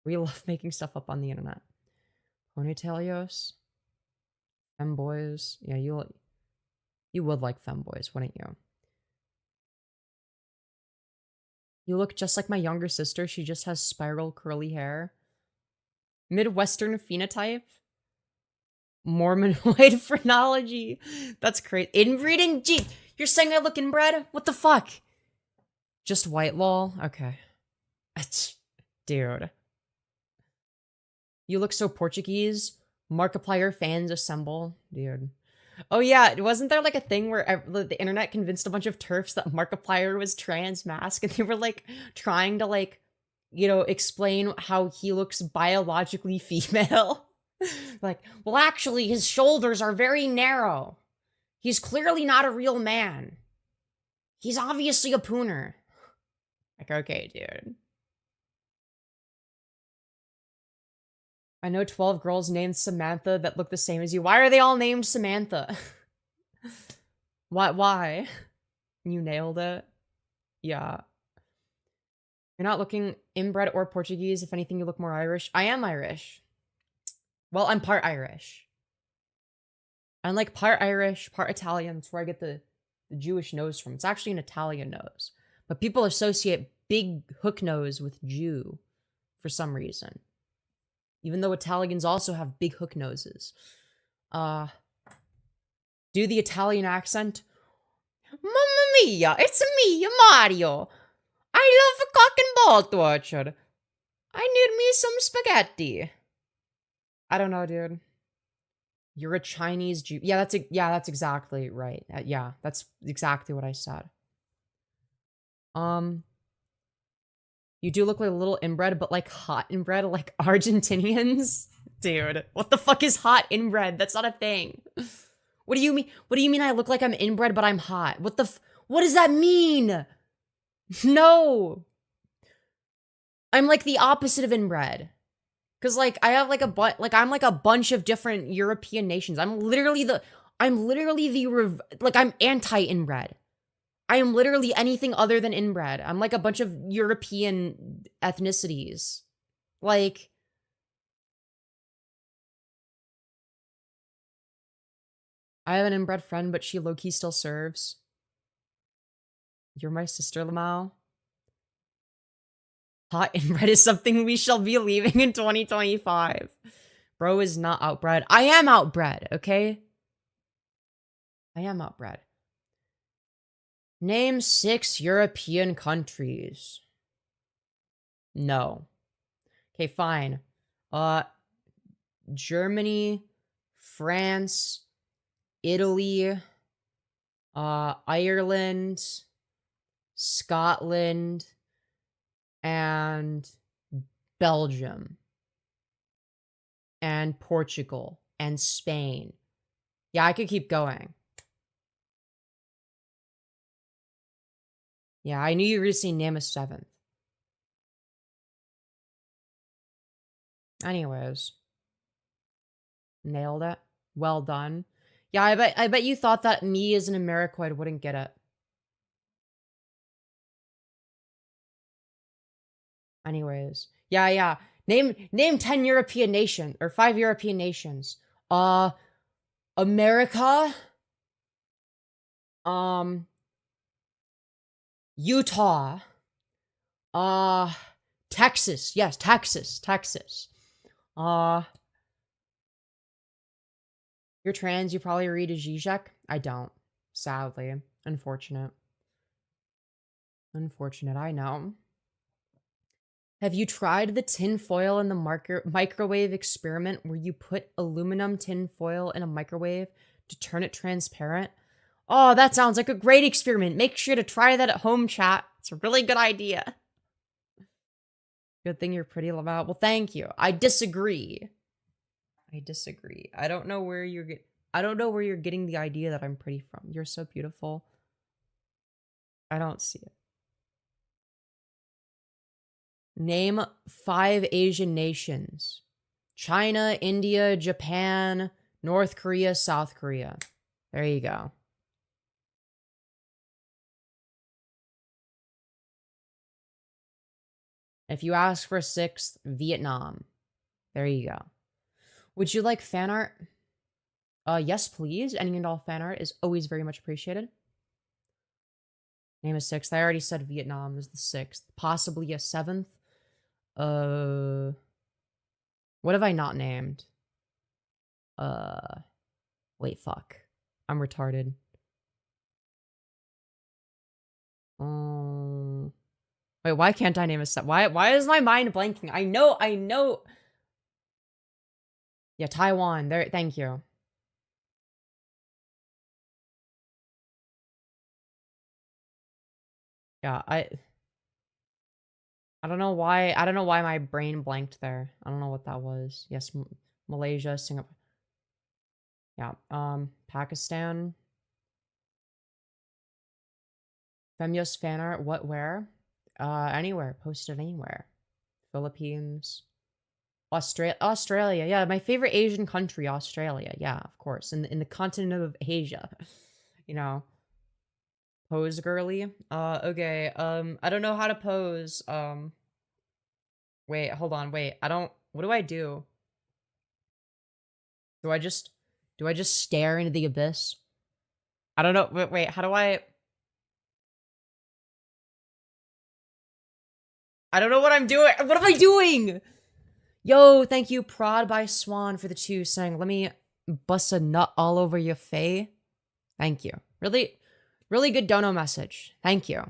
We love making stuff up on the internet. Ponytailios. Femboys. Yeah, you would like femboys, wouldn't you? You look just like my younger sister. She just has spiral curly hair. Midwestern phenotype. Mormon white phrenology. That's great. Inbreeding? Gee, you're saying I look inbred? What the fuck? Just white lol? Okay. Dude. You look so Portuguese. Markiplier fans assemble. Dude. Oh yeah, wasn't there like a thing where the internet convinced a bunch of TERFs that Markiplier was trans mask, and they were like trying to like, explain how he looks biologically female? Like, well, actually, his shoulders are very narrow. He's clearly not a real man. He's obviously a pooner. Like, okay, dude. I know 12 girls named Samantha that look the same as you. Why are they all named Samantha? Why? You nailed it. Yeah. You're not looking inbred or Portuguese. If anything, you look more Irish. I am Irish. Well, I'm part Irish. I'm like part Irish, part Italian. That's where I get the Jewish nose from. It's actually an Italian nose. But people associate big hook nose with Jew for some reason. Even though Italians also have big hook noses. Do the Italian accent. Mamma mia, it's me, Mario. I love a cock and ball torture. I need me some spaghetti. I don't know, dude. You're a Chinese Jew. Yeah, that's exactly right. Yeah, that's exactly what I said. You do look like a little inbred, but like hot inbred, like Argentinians. Dude, what the fuck is hot inbred? That's not a thing. What do you mean? What do you mean I look like I'm inbred, but I'm hot? What does that mean? No. I'm like the opposite of inbred. Cause like I have like I'm like a bunch of different European nations. I'm literally the I'm anti-inbred. I am literally anything other than inbred. I'm like a bunch of European ethnicities. Like, I have an inbred friend, but she low-key still serves. You're my sister, Lamau. Hot inbred is something we shall be leaving in 2025. Bro is not outbred. I am outbred, okay? I am outbred. Name 6 European countries. No. Okay, fine. Germany, France, Italy, Ireland, Scotland, and Belgium, and Portugal, and Spain. Yeah, I could keep going. Yeah, I knew you were going to say name a 7th. Anyways. Nailed it. Well done. Yeah, I bet you thought that me as an Americoid wouldn't get it. Anyways. Yeah. Name 10 European nations or 5 European nations. America. Utah. Texas. Yes, Texas. You're trans, you probably read a Zizek. I don't. Sadly. Unfortunate. Unfortunate, I know. Have you tried the tin foil in the microwave experiment where you put aluminum tin foil in a microwave to turn it transparent? Oh, that sounds like a great experiment. Make sure to try that at home, chat. It's a really good idea. Good thing you're pretty, Lamau. Well, thank you. I disagree. I don't know where you're getting the idea that I'm pretty from. You're so beautiful. I don't see it. Name 5 Asian nations. China, India, Japan, North Korea, South Korea. There you go. If you ask for a 6th, Vietnam. There you go. Would you like fan art? Yes, please. Any and all fan art is always very much appreciated. Name a 6th. I already said Vietnam is the 6th. Possibly a 7th. What have I not named? Wait, fuck. I'm retarded. Wait, why can't I name a set? Why is my mind blanking? I know. Yeah, Taiwan. There, thank you. Yeah, I don't know why my brain blanked there. I don't know what that was. Yes, Malaysia, Singapore. Yeah, Pakistan. Femyoz fan art, what, where? Anywhere. Post it anywhere. Philippines. Australia. Yeah, my favorite Asian country, Australia. Yeah, of course. In the continent of Asia. You know. Pose girly. Okay. I don't know how to pose. Wait, hold on. Wait, I don't. What do I do? Do I just stare into the abyss? I don't know. Wait, how do I don't know what I'm doing. What am I doing? Yo, thank you, Prod by Swan, for the 2 saying, let me bust a nut all over your face. Thank you. Really, really good dono message. Thank you.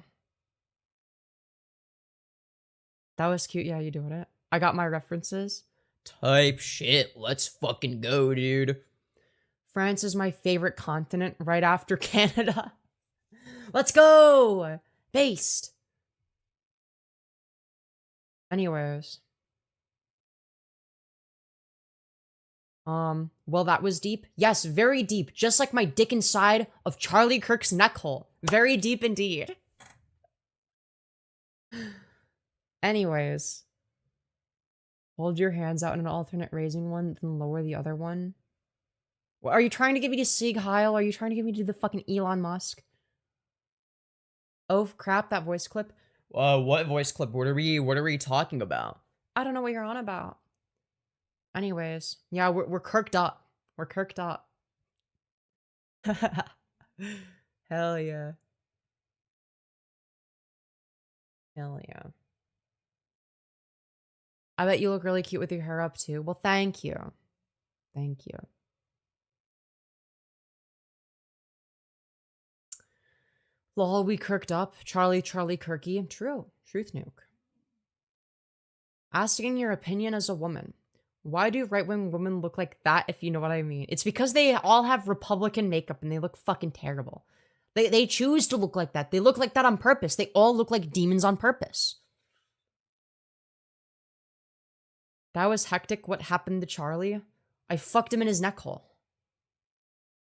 That was cute. Yeah, you doing it. I got my references. Type shit. Let's fucking go, dude. France is my favorite continent right after Canada. Let's go! Based. Anyways. Well, that was deep. Yes, very deep. Just like my dick inside of Charlie Kirk's neck hole. Very deep indeed. Anyways. Hold your hands out in an alternate raising one, then lower the other one. What, are you trying to get me to Sieg Heil? Are you trying to get me to the fucking Elon Musk? Oh, crap, that voice clip. What voice clip? What are we talking about? I don't know what you're on about. Anyways, yeah, we're kirked up. We're kirked up. Hell yeah. Hell yeah. I bet you look really cute with your hair up too. Well, thank you. Thank you. Lol, we kirked up. Charlie Kirky. True. Truth nuke. Asking your opinion as a woman. Why do right-wing women look like that, if you know what I mean? It's because they all have Republican makeup and they look fucking terrible. They choose to look like that. They look like that on purpose. They all look like demons on purpose. That was hectic. What happened to Charlie? I fucked him in his neck hole.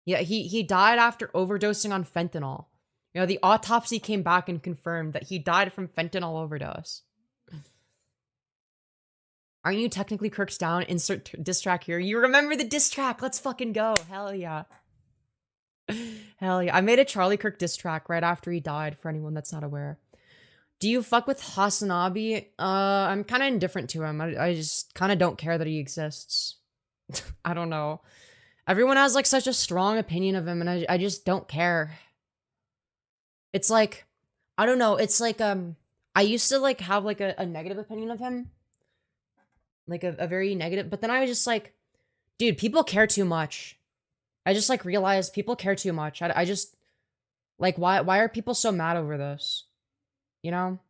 Yeah, he died after overdosing on fentanyl. You know, the autopsy came back and confirmed that he died from fentanyl overdose. Aren't you technically Kirk's down? Insert diss track here. You remember the diss track. Let's fucking go. Hell yeah. Hell yeah. I made a Charlie Kirk diss track right after he died, for anyone that's not aware. Do you fuck with Hasanabi? I'm kind of indifferent to him. I just kind of don't care that he exists. I don't know. Everyone has, like, such a strong opinion of him, and I just don't care. It's like, I don't know. It's like, I used to, like, have, like, a negative opinion of him. Like, a very negative, but then I was just like, dude, people care too much. I just, like, realized people care too much. I just, like, why are people so mad over this? You know?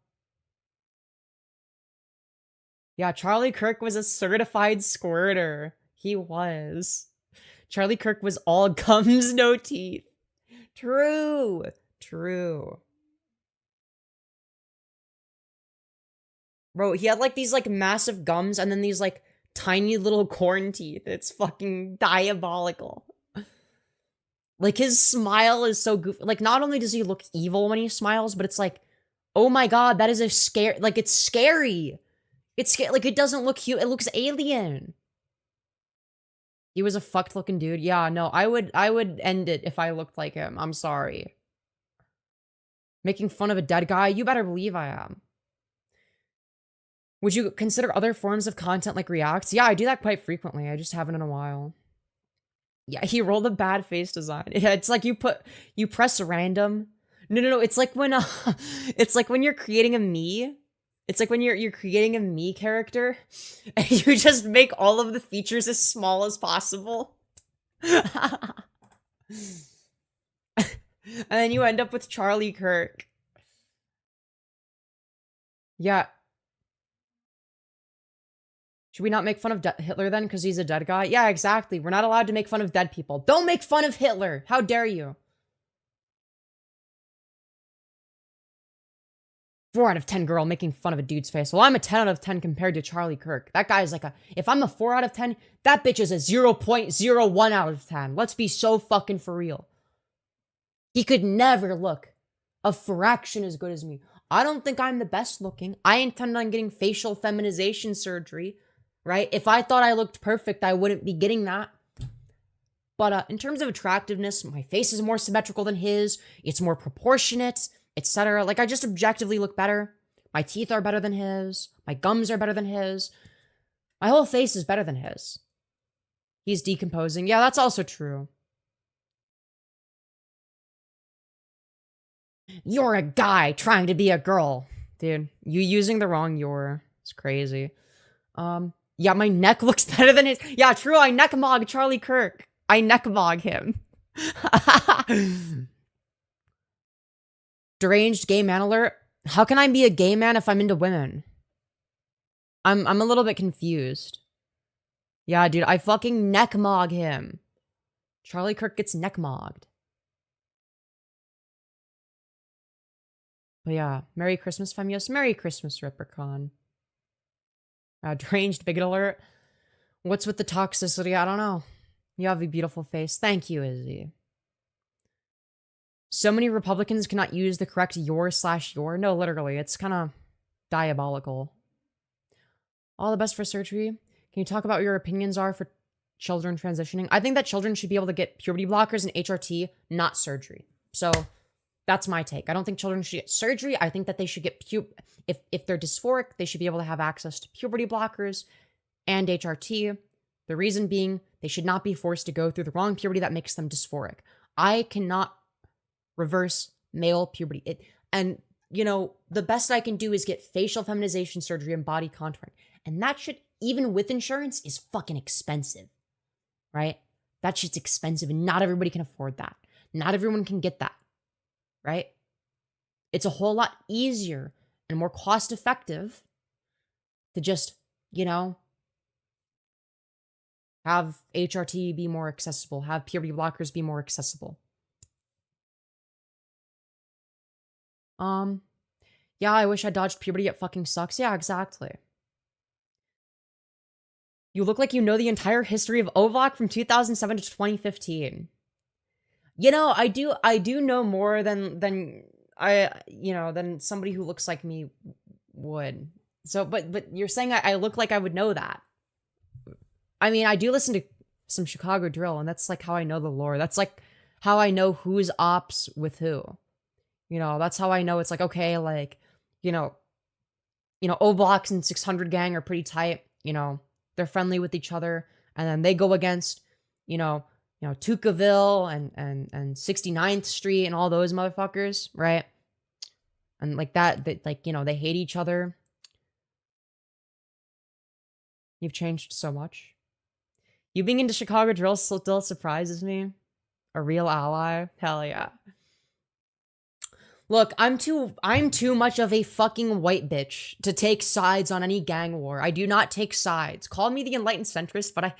Yeah, Charlie Kirk was a certified squirter. He was. Charlie Kirk was all gums, no teeth. True. True. Bro, he had, like, these, like, massive gums and then these, like, tiny little corn teeth. It's fucking diabolical. Like, his smile is so goofy. Like, not only does he look evil when he smiles, but it's like, oh my god, that is a scare. Like, it's scary. It's scary. Like, it doesn't look cute. It looks alien. He was a fucked looking dude. Yeah, no, I would end it if I looked like him. I'm sorry. Making fun of a dead guy? You better believe I am. Would you consider other forms of content like reacts? Yeah, I do that quite frequently. I just haven't in a while. Yeah, he rolled a bad face design. Yeah, it's like you press random. No. It's like when it's like when you're creating a me. It's like when you're creating a me character and you just make all of the features as small as possible. And then you end up with Charlie Kirk. Yeah. Should we not make fun of Hitler then because he's a dead guy? Yeah, exactly. We're not allowed to make fun of dead people. Don't make fun of Hitler. How dare you? 4 out of 10 girl making fun of a dude's face. Well, I'm a 10 out of 10 compared to Charlie Kirk. That guy's like if I'm a 4 out of 10, that bitch is a 0.01 out of 10. Let's be so fucking for real. He could never look a fraction as good as me. I don't think I'm the best looking. I intend on getting facial feminization surgery, right? If I thought I looked perfect, I wouldn't be getting that. But in terms of attractiveness, my face is more symmetrical than his. It's more proportionate, etc. Like, I just objectively look better. My teeth are better than his. My gums are better than his. My whole face is better than his. He's decomposing. Yeah, that's also true. You're a guy trying to be a girl. Dude, you using the wrong you're. It's crazy. Yeah, my neck looks better than his. Yeah, true, I neckmog Charlie Kirk. I neckmog him. Deranged gay man alert. How can I be a gay man if I'm into women? I'm a little bit confused. Yeah, dude, I fucking neckmog him. Charlie Kirk gets neckmogged. But yeah, Merry Christmas, Femyoz. Merry Christmas, Rippercon. Deranged bigot alert. What's with the toxicity? I don't know. You have a beautiful face. Thank you, Izzy. So many Republicans cannot use the correct your/your. No, literally. It's kind of diabolical. All the best for surgery. Can you talk about what your opinions are for children transitioning? I think that children should be able to get puberty blockers and HRT, not surgery. So that's my take. I don't think children should get surgery. I think that they should get if they're dysphoric, they should be able to have access to puberty blockers and HRT. The reason being, they should not be forced to go through the wrong puberty that makes them dysphoric. I cannot reverse male puberty. And, you know, the best I can do is get facial feminization surgery and body contouring. And that shit, even with insurance, is fucking expensive, right? That shit's expensive and not everybody can afford that. Not everyone can get that, right? It's a whole lot easier and more cost effective to just, you know, have HRT be more accessible, have puberty blockers be more accessible. Yeah, I wish I dodged puberty. It fucking sucks. Yeah, exactly. You look like you know the entire history of Ovak from 2007 to 2015. You know, I do know more than somebody who looks like me would. So, but you're saying I look like I would know that. I mean, I do listen to some Chicago drill, and that's like how I know the lore. That's like how I know who's ops with who. You know, that's how I know it's like, okay, like, you know, O Blocks and 600 Gang are pretty tight. You know, they're friendly with each other, and then they go against, you know, Tukaville and 69th Street and all those motherfuckers, right? And like that, like, you know, they hate each other. You've changed so much. You being into Chicago drill still surprises me. A real ally? Hell yeah. Look, I'm too much of a fucking white bitch to take sides on any gang war. I do not take sides. Call me the enlightened centrist, but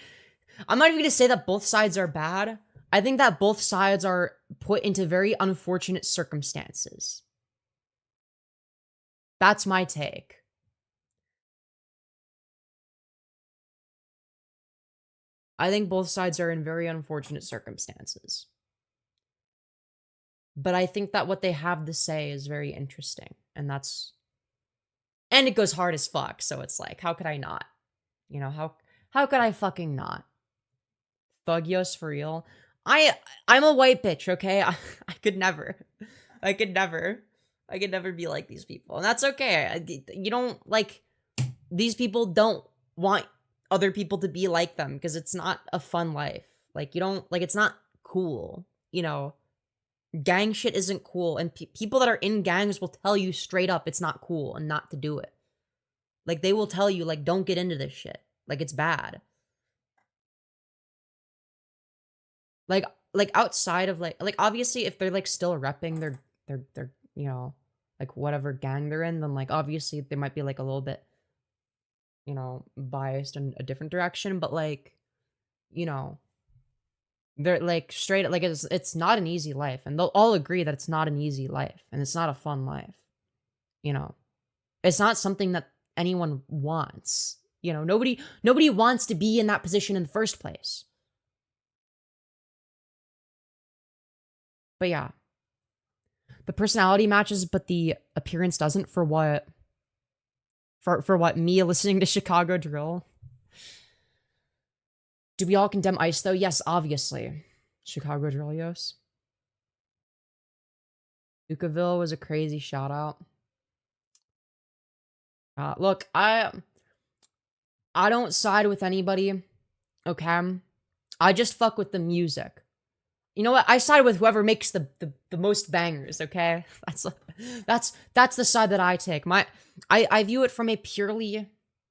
I'm not even gonna say that both sides are bad. I think that both sides are put into very unfortunate circumstances. That's my take. I think both sides are in very unfortunate circumstances. But I think that what they have to say is very interesting. And it goes hard as fuck. So it's like, how could I not? You know, how could I fucking not? Thugios for real. I'm a white bitch, okay? I could never. I could never be like these people. And that's okay. You don't, like, these people don't want other people to be like them because it's not a fun life. Like, you don't, like, it's not cool, you know? Gang shit isn't cool, and people that are in gangs will tell you straight up it's not cool and not to do it. Like, they will tell you, like, don't get into this shit. Like, it's bad. Like outside of, like, obviously, if they're, like, still repping their, you know, like, whatever gang they're in, then, like, obviously, they might be, like, a little bit, you know, biased in a different direction, but, like, you know, they're like straight, like, it's not an easy life, and they'll all agree that it's not an easy life and it's not a fun life. You know, it's not something that anyone wants. You know, nobody wants to be in that position in the first place. But yeah, the personality matches, but the appearance doesn't. For what? For what? Me listening to Chicago drill? Do we all condemn ICE though? Yes, obviously. Chicago drill, yes. Ukaville was a crazy shout out. Look, I don't side with anybody, okay? I just fuck with the music. You know what? I side with whoever makes the most bangers, okay? That's the side that I take. I view it from a purely,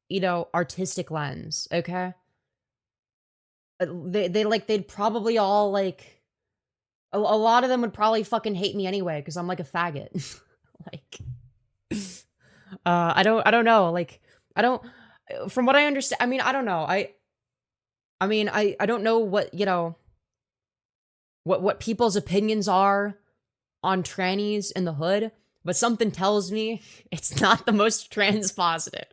you know, artistic lens, okay? They'd probably all like a lot of them would probably fucking hate me anyway because I'm like a faggot. Like I don't know, like I don't from what I understand, I mean, I don't know. I don't know what, you know, what people's opinions are on trannies in the hood, but something tells me it's not the most trans positive.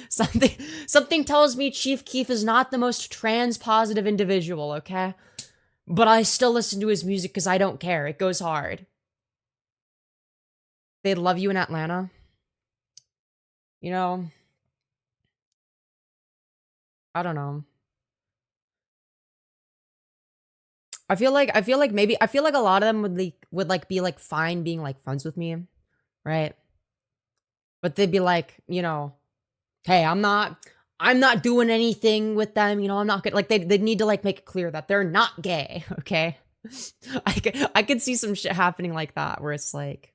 Something tells me Chief Keef is not the most trans positive individual, okay? But I still listen to his music because I don't care. It goes hard. They'd love you in Atlanta. You know, I don't know. I feel like a lot of them would like be like fine being like friends with me, right? But they'd be like, you know, hey, I'm not doing anything with them, you know, I'm not gonna like they'd need to like make it clear that they're not gay, okay? I could see some shit happening like that where it's like,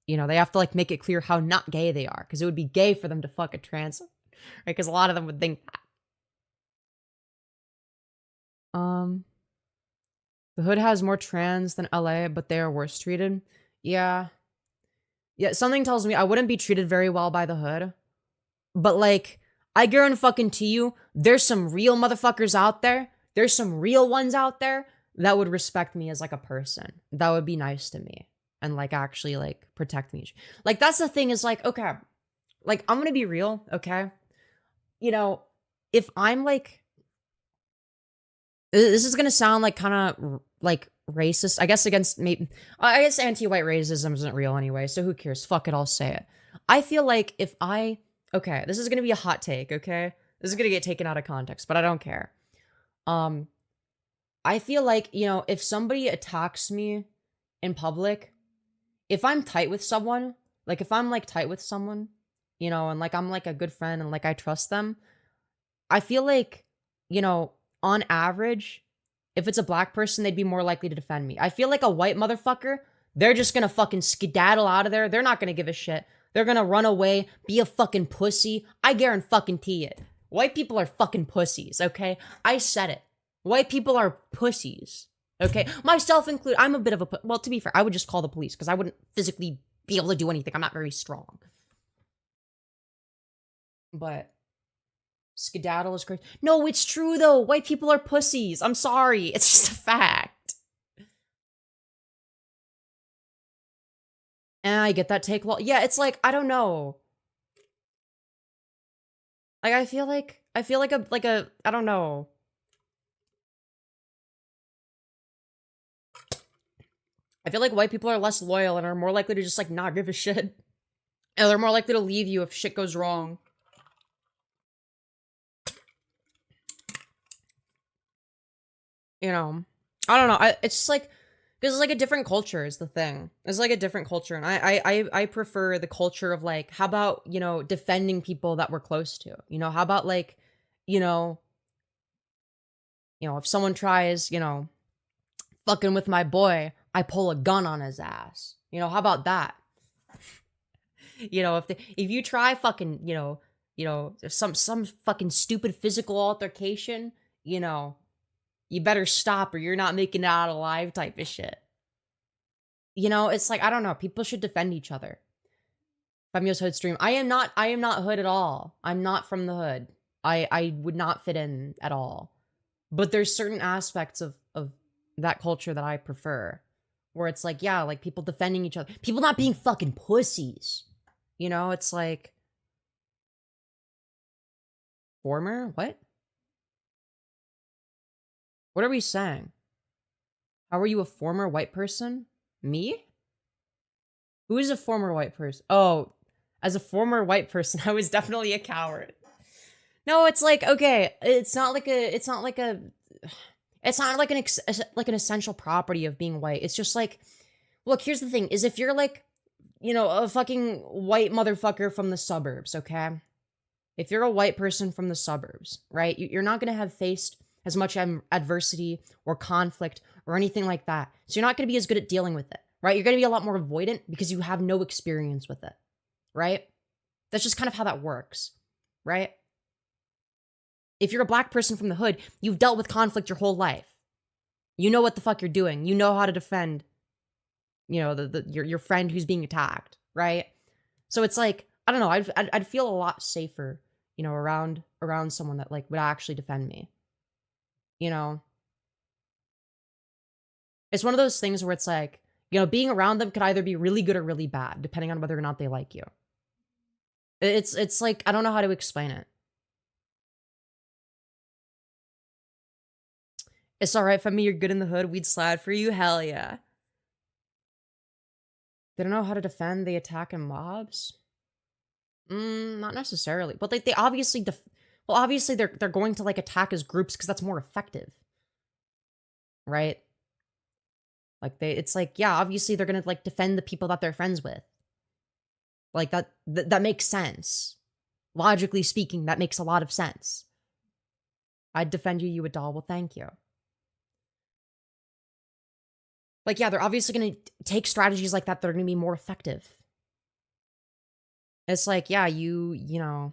you know, they have to like make it clear how not gay they are, because it would be gay for them to fuck a trans, right? Because a lot of them would think that. The hood has more trans than LA, but they are worse treated. Yeah. Yeah, something tells me I wouldn't be treated very well by the hood. But like, I guarantee you, there's some real motherfuckers out there. There's some real ones out there that would respect me as like a person. That would be nice to me and like actually like protect me. Like that's the thing is like, okay, like I'm gonna be real, okay? You know, if I'm like, this is gonna sound like kind of like racist, I guess, against maybe, I guess anti-white racism isn't real anyway, so who cares? Fuck it, I'll say it. I feel like if okay, this is gonna be a hot take, okay? This is gonna get taken out of context, but I don't care. I feel like, you know, if somebody attacks me in public, if I'm tight with someone, like if I'm like tight with someone, you know, and like I'm like a good friend and like I trust them, I feel like, you know, on average, if it's a black person, they'd be more likely to defend me. I feel like a white motherfucker, they're just gonna fucking skedaddle out of there. They're not gonna give a shit. They're gonna run away, be a fucking pussy. I guarantee it. White people are fucking pussies, okay? I said it. White people are pussies, okay? Myself included. I'm a bit of a, well, to be fair, I would just call the police because I wouldn't physically be able to do anything. I'm not very strong. But skedaddle is crazy. No, it's true though. White people are pussies. I'm sorry. It's just a fact. And I get that take. Well, yeah, it's like, I don't know. Like, I feel like I don't know. I feel like white people are less loyal and are more likely to just like not give a shit. And they're more likely to leave you if shit goes wrong. You know, I don't know. It's just like, because it's like a different culture is the thing. It's like a different culture. And I prefer the culture of like, how about, you know, defending people that we're close to? You know, how about like, you know, if someone tries, you know, fucking with my boy, I pull a gun on his ass. You know, how about that? You know, if you try fucking, you know, some fucking stupid physical altercation, you know, you better stop or you're not making it out alive type of shit. You know, it's like, I don't know, people should defend each other. Femyoz hood stream. I am not hood at all. I'm not from the hood. I would not fit in at all. But there's certain aspects of that culture that I prefer. Where it's like, yeah, like people defending each other. People not being fucking pussies. You know, it's like, former? What? What are we saying? How are you a former white person? Me? Who is a former white person? Oh, as a former white person, I was definitely a coward. No, it's like, okay, it's not like like an essential property of being white. It's just like, look, here's the thing: is if you're like, a fucking white motherfucker from the suburbs, okay? If you're a white person from the suburbs, right? You're not gonna have faced as much adversity or conflict or anything like that. So you're not gonna be as good at dealing with it, right? You're gonna be a lot more avoidant because you have no experience with it, right? That's just kind of how that works, right? If you're a black person from the hood, you've dealt with conflict your whole life. You know what the fuck you're doing. You know how to defend, your friend who's being attacked, right? So it's like, I don't know. I'd feel a lot safer, around someone that like would actually defend me. You know, it's one of those things where it's like, being around them could either be really good or really bad, depending on whether or not they like you. It's like, I don't know how to explain it. It's all right, Femi, you're good in the hood. We'd slide for you. Hell yeah. They don't know how to defend. They attack in mobs. Not necessarily, but like they obviously well, obviously they're going to like attack as groups because that's more effective, right? Like it's like, yeah, obviously they're gonna like defend the people that they're friends with. Like that makes sense. Logically speaking, that makes a lot of sense. I'd defend you, you would doll. Well, thank you. Like, yeah, they're obviously gonna take strategies like that that are gonna be more effective. It's like, yeah, you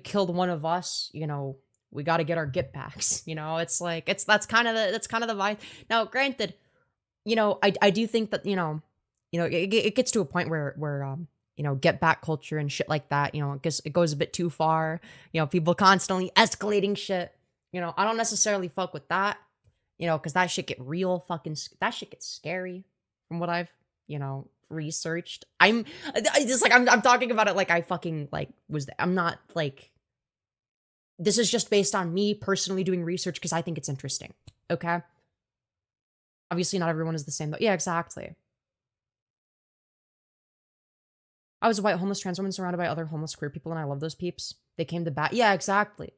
killed one of us, we got to get our get backs. It's like that's kind of the vibe. Now, granted, I do think that it gets to a point where get back culture and shit like that, it goes a bit too far. People constantly escalating shit. I don't necessarily fuck with that. Because that shit get real fucking that shit gets scary from what I've researched. I'm just like I'm talking about it like I fucking like I'm not like, this is just based on me personally doing research because I think it's interesting. Okay. Obviously not everyone is the same though. Yeah, exactly. I was a white homeless trans woman surrounded by other homeless queer people and I love those peeps. They came to bat. Yeah, exactly.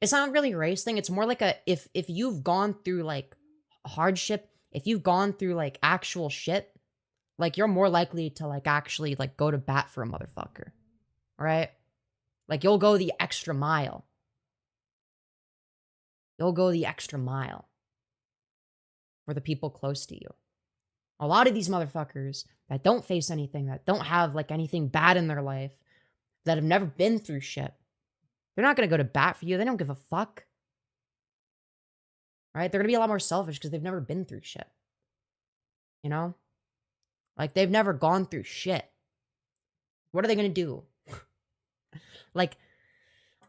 It's not really a race thing. It's more like if you've gone through like hardship, if you've gone through like actual shit, like you're more likely to like actually like go to bat for a motherfucker. Right? Like you'll go the extra mile. You'll go the extra mile for the people close to you. A lot of these motherfuckers that don't face anything, that don't have like anything bad in their life, that have never been through shit, they're not going to go to bat for you. They don't give a fuck. Right? They're going to be a lot more selfish because they've never been through shit. Like they've never gone through shit. What are they going to do? Like,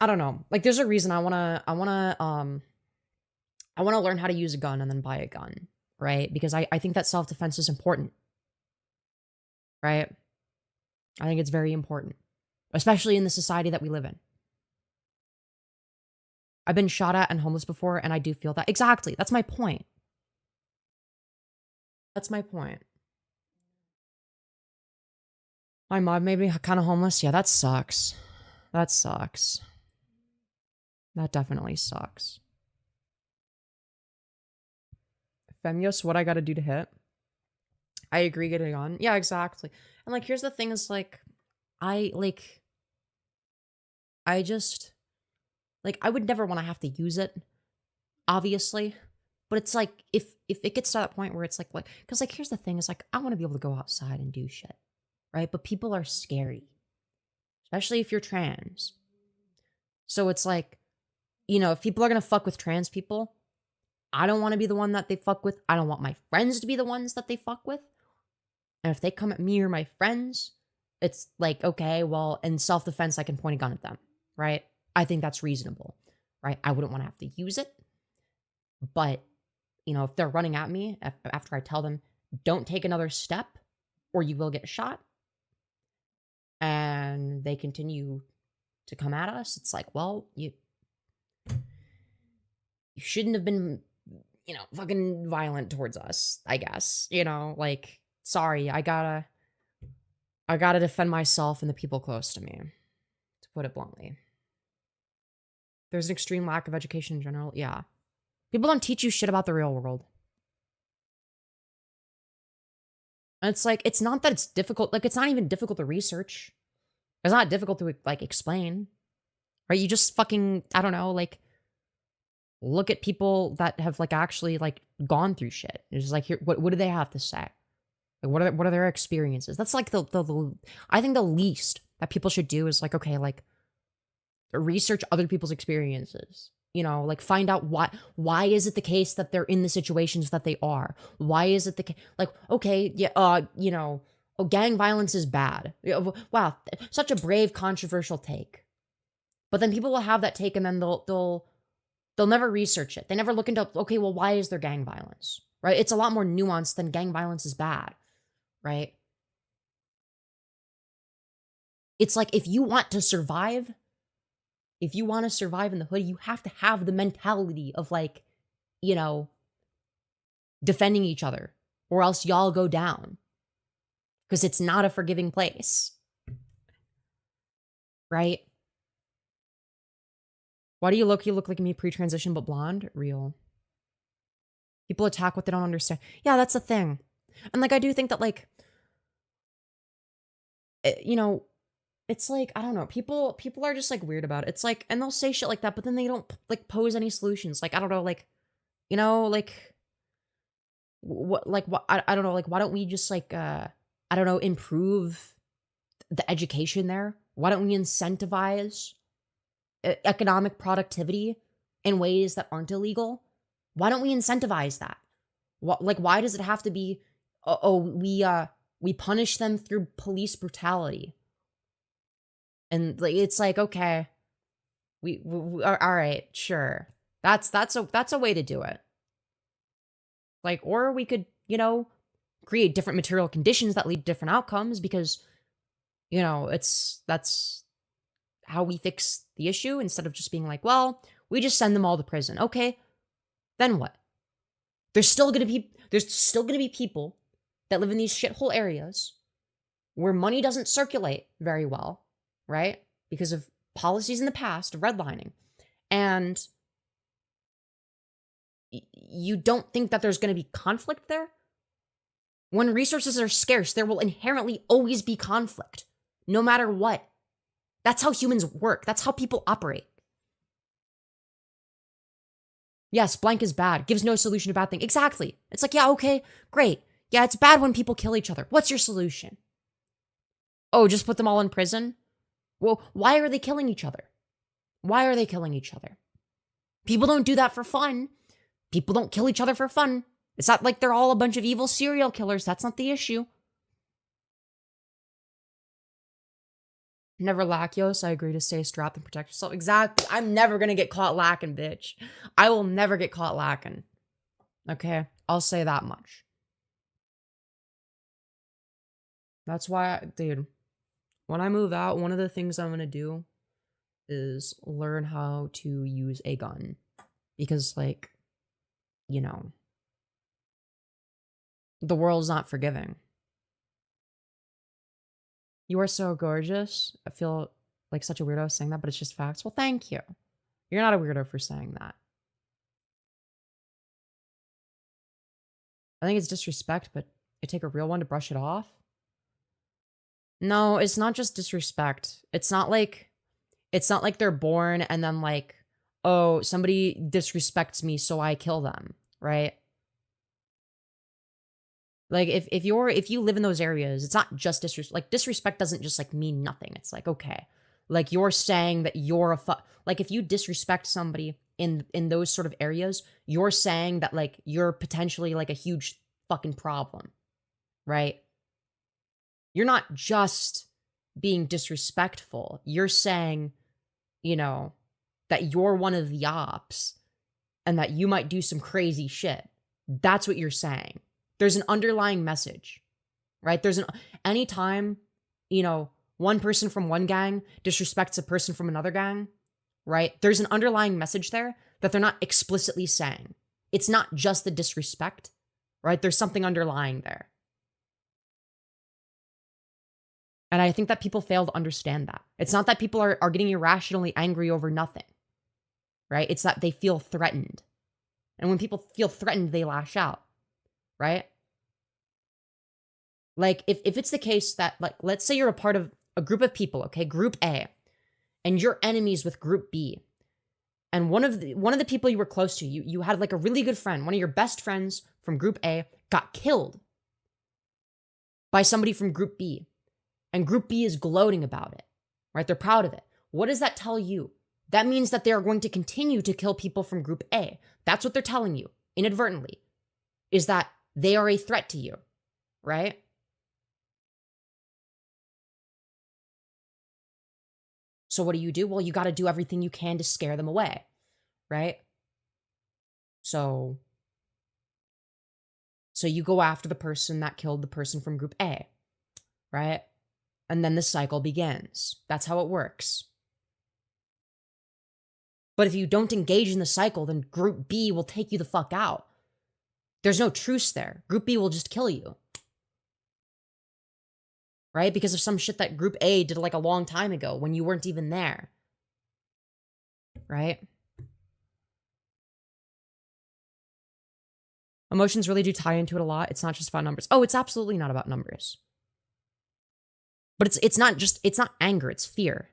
I don't know. Like there's a reason I want to learn how to use a gun and then buy a gun, right? Because I think that self-defense is important. Right? I think it's very important, especially in the society that we live in. I've been shot at and homeless before, and I do feel that. Exactly. That's my point. That's my point. My mom made me kind of homeless. Yeah, that sucks. That sucks. That definitely sucks. Femyoz, what I gotta do to hit? I agree, getting on. Yeah, exactly. And like, here's the thing is like, I just, like, I would never want to have to use it, obviously. But it's like, if it gets to that point where it's like, because like, here's the thing is like, I want to be able to go outside and do shit, right? But people are scary, especially if you're trans. So it's like, if people are going to fuck with trans people, I don't want to be the one that they fuck with. I don't want my friends to be the ones that they fuck with. And if they come at me or my friends, it's like, okay, well, in self-defense, I can point a gun at them, right? I think that's reasonable, right? I wouldn't want to have to use it. But, if they're running at me after I tell them, don't take another step or you will get shot, and they continue to come at us, it's like, well, you shouldn't have been, fucking violent towards us, I guess. Like, Sorry, I gotta defend myself and the people close to me, to put it bluntly. There's an extreme lack of education in general. Yeah. People don't teach you shit about the real world. And it's like, it's not that it's difficult. Like, it's not even difficult to research. It's not difficult to, like, explain. Right? You just fucking, I don't know, like, look at people that have, like, actually, like, gone through shit. It's just like, here, what do they have to say? Like, what are their experiences? That's, like, the I think the least that people should do is, like, okay, like, research other people's experiences. You know, like, find out why is it the case that they're in the situations that they are? Why is it the case? Like, okay, yeah, you know, oh, gang violence is bad. Wow, such a brave, controversial take. But then people will have that take, and then they'll never research it. They never look into, okay, well, why is there gang violence? Right? It's a lot more nuanced than gang violence is bad, right? It's like, if you want to survive in the hood, you have to have the mentality of, like, you know, defending each other, or else y'all go down. Because it's not a forgiving place. Right? Why do you look like me pre-transition but blonde? Real. People attack what they don't understand. Yeah, that's the thing. And, like, I do think that, like, you know, it's like, I don't know, people are just, like, weird about it. It's like, and they'll say shit like that, but then they don't, like, pose any solutions. Like, I don't know, like, you know, like, what, I don't know, like, why don't we just, like, I don't know, improve the education there? Why don't we incentivize economic productivity in ways that aren't illegal? Why don't we incentivize that? Like, why does it have to be, we punish them through police brutality? And, like, it's like, okay, we all right, sure. That's a way to do it. Like, or we could, you know, create different material conditions that lead to different outcomes, because, you know, that's how we fix the issue, instead of just being like, well, we just send them all to prison. Okay, then what? There's still gonna be people that live in these shithole areas where money doesn't circulate very well, right? Because of policies in the past of redlining. And you don't think that there's going to be conflict there? When resources are scarce, there will inherently always be conflict, no matter what. That's how humans work. That's how people operate. Yes, blank is bad. Gives no solution to bad thing. Exactly. It's like, yeah, okay, great. Yeah, it's bad when people kill each other. What's your solution? Oh, just put them all in prison? Well, why are they killing each other? Why are they killing each other? People don't do that for fun. People don't kill each other for fun. It's not like they're all a bunch of evil serial killers. That's not the issue. Never lack, Yos. I agree to stay strapped and protect yourself. Exactly. I'm never gonna get caught lacking, bitch. I will never get caught lacking. Okay? I'll say that much. That's why, dude, when I move out, one of the things I'm gonna do is learn how to use a gun. Because, like, you know, the world's not forgiving. You are so gorgeous. I feel like such a weirdo saying that, but it's just facts. Well, thank you. You're not a weirdo for saying that. I think it's disrespect, but it take a real one to brush it off. No, it's not just disrespect. It's not like they're born and then, like, oh, somebody disrespects me, so I kill them, right? Like, if you live in those areas, it's not just disrespect. Like, disrespect doesn't just, like, mean nothing. It's like, okay, like, you're saying that you're like, if you disrespect somebody in those sort of areas, you're saying that, like, you're potentially, like, a huge fucking problem, right? You're not just being disrespectful. You're saying, you know, that you're one of the ops and that you might do some crazy shit. That's what you're saying. There's an underlying message, right? Anytime, you know, one person from one gang disrespects a person from another gang, right? There's an underlying message there that they're not explicitly saying. It's not just the disrespect, right? There's something underlying there. And I think that people fail to understand that. It's not that people are getting irrationally angry over nothing, right? It's that they feel threatened. And when people feel threatened, they lash out, right? Like, if it's the case that, like, let's say you're a part of a group of people, okay, group A, and you're enemies with group B, and one of the people you were close to, you had like a really good friend, one of your best friends from group A got killed by somebody from group B, and group B is gloating about it, right? They're proud of it. What does that tell you? That means that they are going to continue to kill people from group A. That's what they're telling you inadvertently, is that they are a threat to you, right? So what do? Well, you got to do everything you can to scare them away, right? So you go after the person that killed the person from group A, right? And then the cycle begins. That's how it works. But if you don't engage in the cycle, then group B will take you the fuck out. There's no truce there. Group B will just kill you. Right? Because of some shit that group A did like a long time ago when you weren't even there. Right? Emotions really do tie into it a lot. It's not just about numbers. Oh, it's absolutely not about numbers. But it's not anger, it's fear.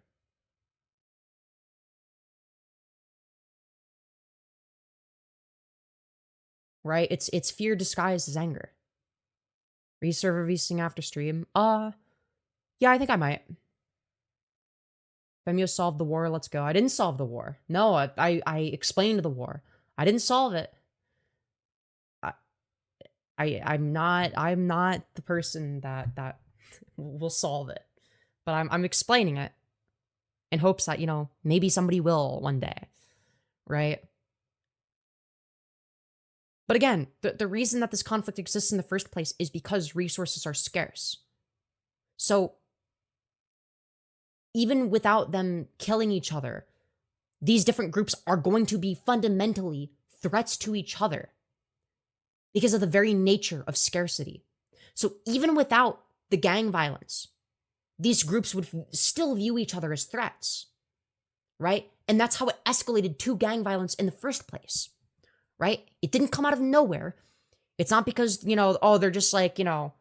Right? It's fear disguised as anger. Reserve releasing after stream. Yeah, I think I might. Femyoz solved the war, let's go. I didn't solve the war. No, I explained the war. I didn't solve it. I'm not the person that will solve it. But I'm explaining it in hopes that, you know, maybe somebody will one day. Right? But again, the reason that this conflict exists in the first place is because resources are scarce. So even without them killing each other, these different groups are going to be fundamentally threats to each other because of the very nature of scarcity. So even without the gang violence, these groups would still view each other as threats, right? And that's how it escalated to gang violence in the first place, right? It didn't come out of nowhere. It's not because, you know, oh, they're just like, you know,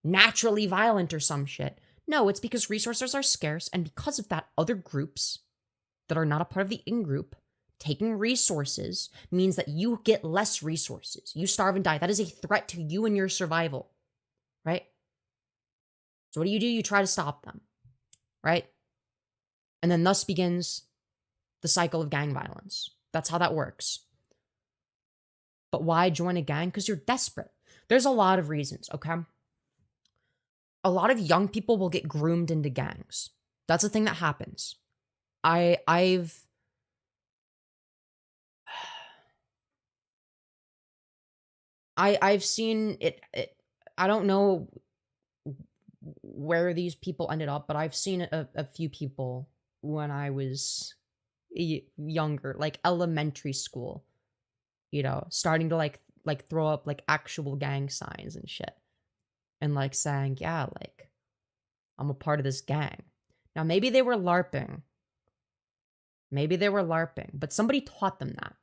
naturally violent or some shit. No, it's because resources are scarce, and because of that, other groups that are not a part of the in-group taking resources means that you get less resources. You starve and die. That is a threat to you and your survival, right? So what do? You try to stop them, right? And then thus begins the cycle of gang violence. That's how that works. But why join a gang? Because you're desperate. There's a lot of reasons, okay? A lot of young people will get groomed into gangs. That's a thing that happens. I've seen it. I don't know where these people ended up, but I've seen a few people when I was younger, like elementary school, you know, starting to like throw up like actual gang signs and shit. And like saying, yeah, like, I'm a part of this gang. Now, maybe they were LARPing. But somebody taught them that.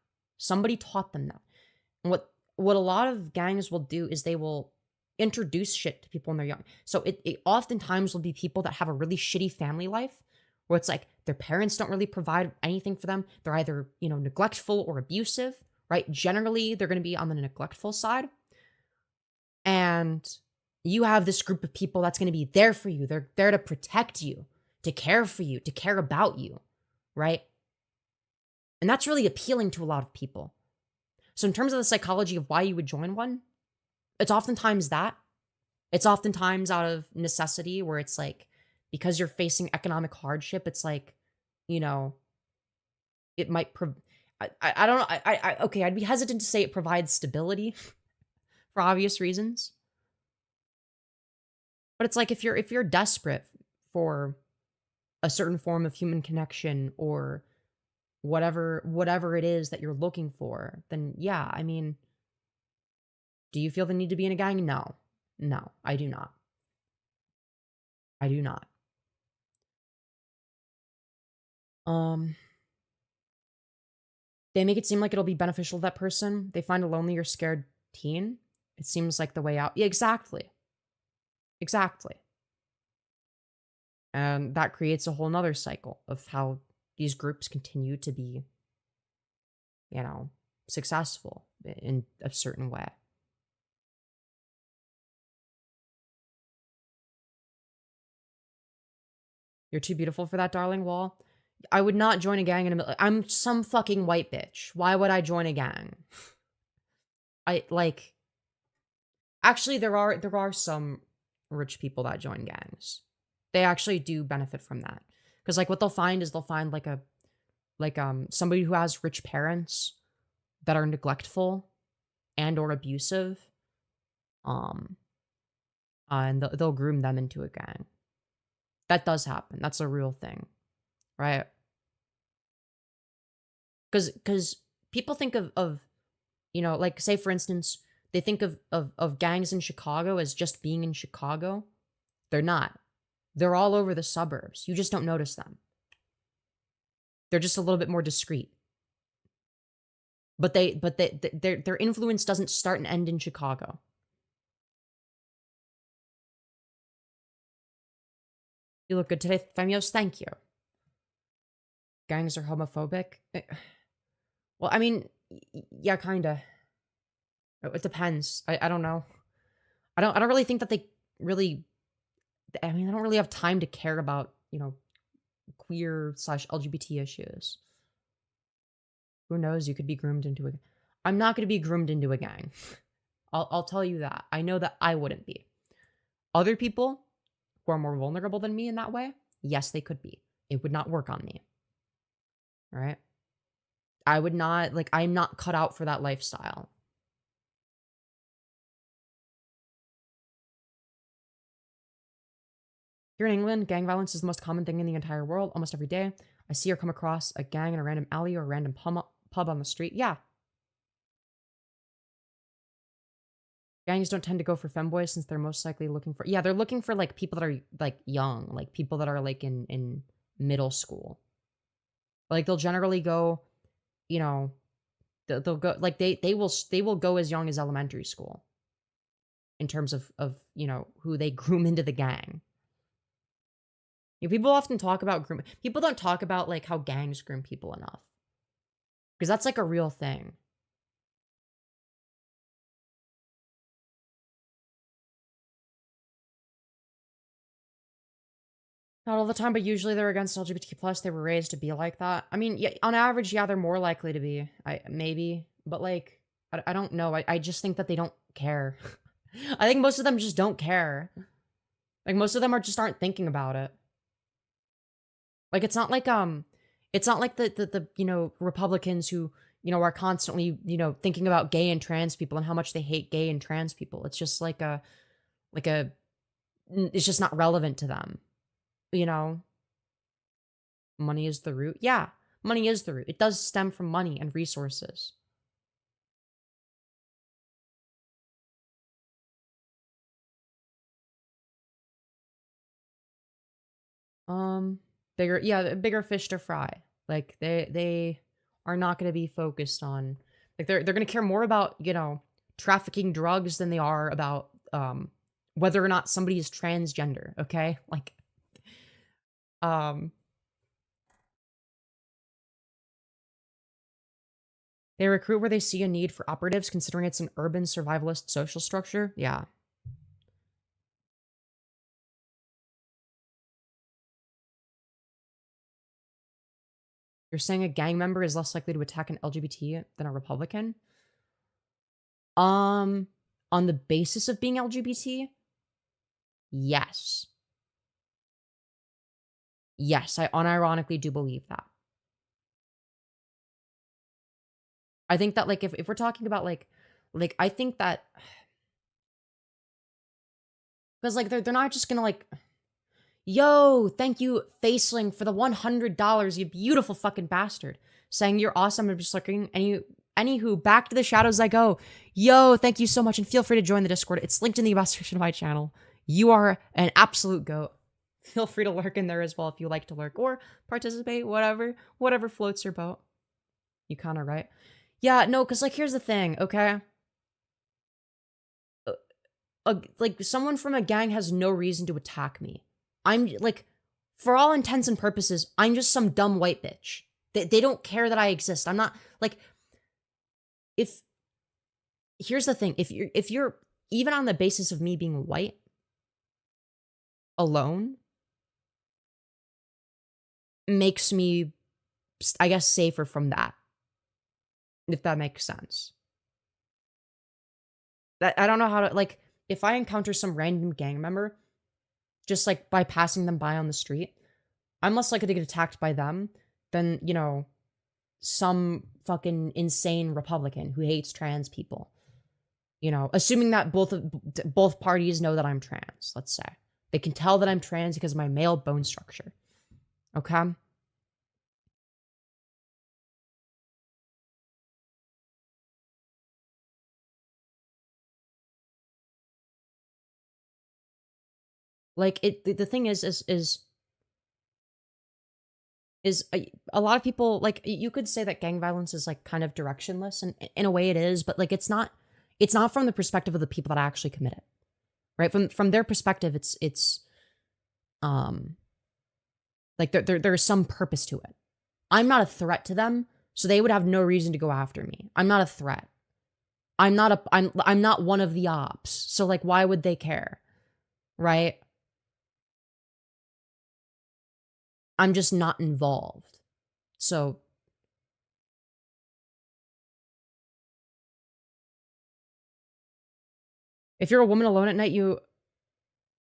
And what a lot of gangs will do is they will introduce shit to people when they're young. So it oftentimes will be people that have a really shitty family life, where it's like their parents don't really provide anything for them. They're either, you know, neglectful or abusive, right? Generally, they're going to be on the neglectful side. And you have this group of people that's going to be there for you. They're there to protect you, to care for you, to care about you, right? And that's really appealing to a lot of people. So in terms of the psychology of why you would join one, it's oftentimes that. It's oftentimes out of necessity, where it's like, because you're facing economic hardship, it's like, you know, it might, I don't know, okay, I'd be hesitant to say it provides stability for obvious reasons. But it's like, if you're desperate for a certain form of human connection or whatever it is that you're looking for, then yeah, I mean, do you feel the need to be in a gang? No, I do not. I do not. They make it seem like it'll be beneficial to that person. They find a lonely or scared teen. It seems like the way out. Yeah, exactly. Exactly. And that creates a whole nother cycle of how these groups continue to be, you know, successful in a certain way. You're too beautiful for that, darling. Wall. I would not join a gang in a middle. I'm some fucking white bitch. Why would I join a gang? I like. Actually, there are some rich people that join gangs. They actually do benefit from that, because like what they'll find is they'll find somebody who has rich parents that are neglectful and or abusive, and they'll groom them into a gang. That does happen. That's a real thing, right? Because people think of like, say for instance, they think of gangs in Chicago as just being in Chicago. They're not. They're all over the suburbs. You just don't notice them. They're just a little bit more discreet. But their influence doesn't start and end in Chicago. You look good today, Femyoz. Thank you. Gangs are homophobic. Well, I mean, yeah, kinda. It depends. I don't know. I don't really think that they really. I mean, I don't really have time to care about, queer / LGBT issues. Who knows? You could be groomed into a. I'm not going to be groomed into a gang. I'll tell you that. I know that I wouldn't be. Other people who are more vulnerable than me in that way, yes, they could be. It would not work on me. All right? I would not, I'm not cut out for that lifestyle. Here in England, gang violence is the most common thing in the entire world. Almost every day, I see or come across a gang in a random alley or a random pub on the street. Yeah. Gangs don't tend to go for femboys since they're most likely looking for... Yeah, they're looking for, people that are, young. People that are, in middle school. They'll generally go, they'll go... they will go as young as elementary school. In terms of who they groom into the gang. People often talk about grooming. People don't talk about, how gangs groom people enough. Because that's, a real thing. Not all the time, but usually they're against LGBTQ+. They were raised to be like that. I mean, yeah, on average, yeah, they're more likely to be. Maybe. But, I don't know. I just think that they don't care. I think most of them just don't care. Most of them just aren't thinking about it. It's not like the Republicans who, are constantly, thinking about gay and trans people and how much they hate gay and trans people. It's just it's just not relevant to them. Money is the root. Yeah, money is the root. It does stem from money and resources. Bigger fish to fry. They are not going to be focused on, they're going to care more about, trafficking drugs than they are about whether or not somebody is transgender, okay? They recruit where they see a need for operatives, considering it's an urban survivalist social structure. Yeah. You're saying a gang member is less likely to attack an LGBT than a Republican? On the basis of being LGBT? Yes. Yes, I unironically do believe that. I think that, if we're talking about, I think that... Because, they're not just gonna, yo, thank you, Faceling, for the $100, you beautiful fucking bastard. Saying you're awesome. I'm just looking. Anywho, back to the shadows I go. Yo, thank you so much, and feel free to join the Discord. It's linked in the description of my channel. You are an absolute goat. Feel free to lurk in there as well if you like to lurk or participate, whatever floats your boat. You kind of right. Yeah, no, because, like, here's the thing, okay? Like, someone from a gang has no reason to attack me. I'm, like, for all intents and purposes, I'm just some dumb white bitch. They don't care that I exist. I'm not, like, if, here's the thing, if you're, even on the basis of me being white, alone, makes me, I guess, safer from that. If that makes sense. That, I don't know how to, like, if I encounter some random gang member, just, like, by passing them by on the street, I'm less likely to get attacked by them than, you know, some fucking insane Republican who hates trans people. You know, assuming that both parties know that I'm trans, let's say. They can tell that I'm trans because of my male bone structure. Okay? Like, the thing is a lot of people, like, you could say that gang violence is, like, kind of directionless, and in a way it is, but, like, it's not from the perspective of the people that actually commit it, right? From their perspective, it's like, there's some purpose to it. I'm not a threat to them, so they would have no reason to go after me. I'm not a threat. I'm not one of the ops, so, like, why would they care, right? I'm just not involved. So, if you're a woman alone at night, you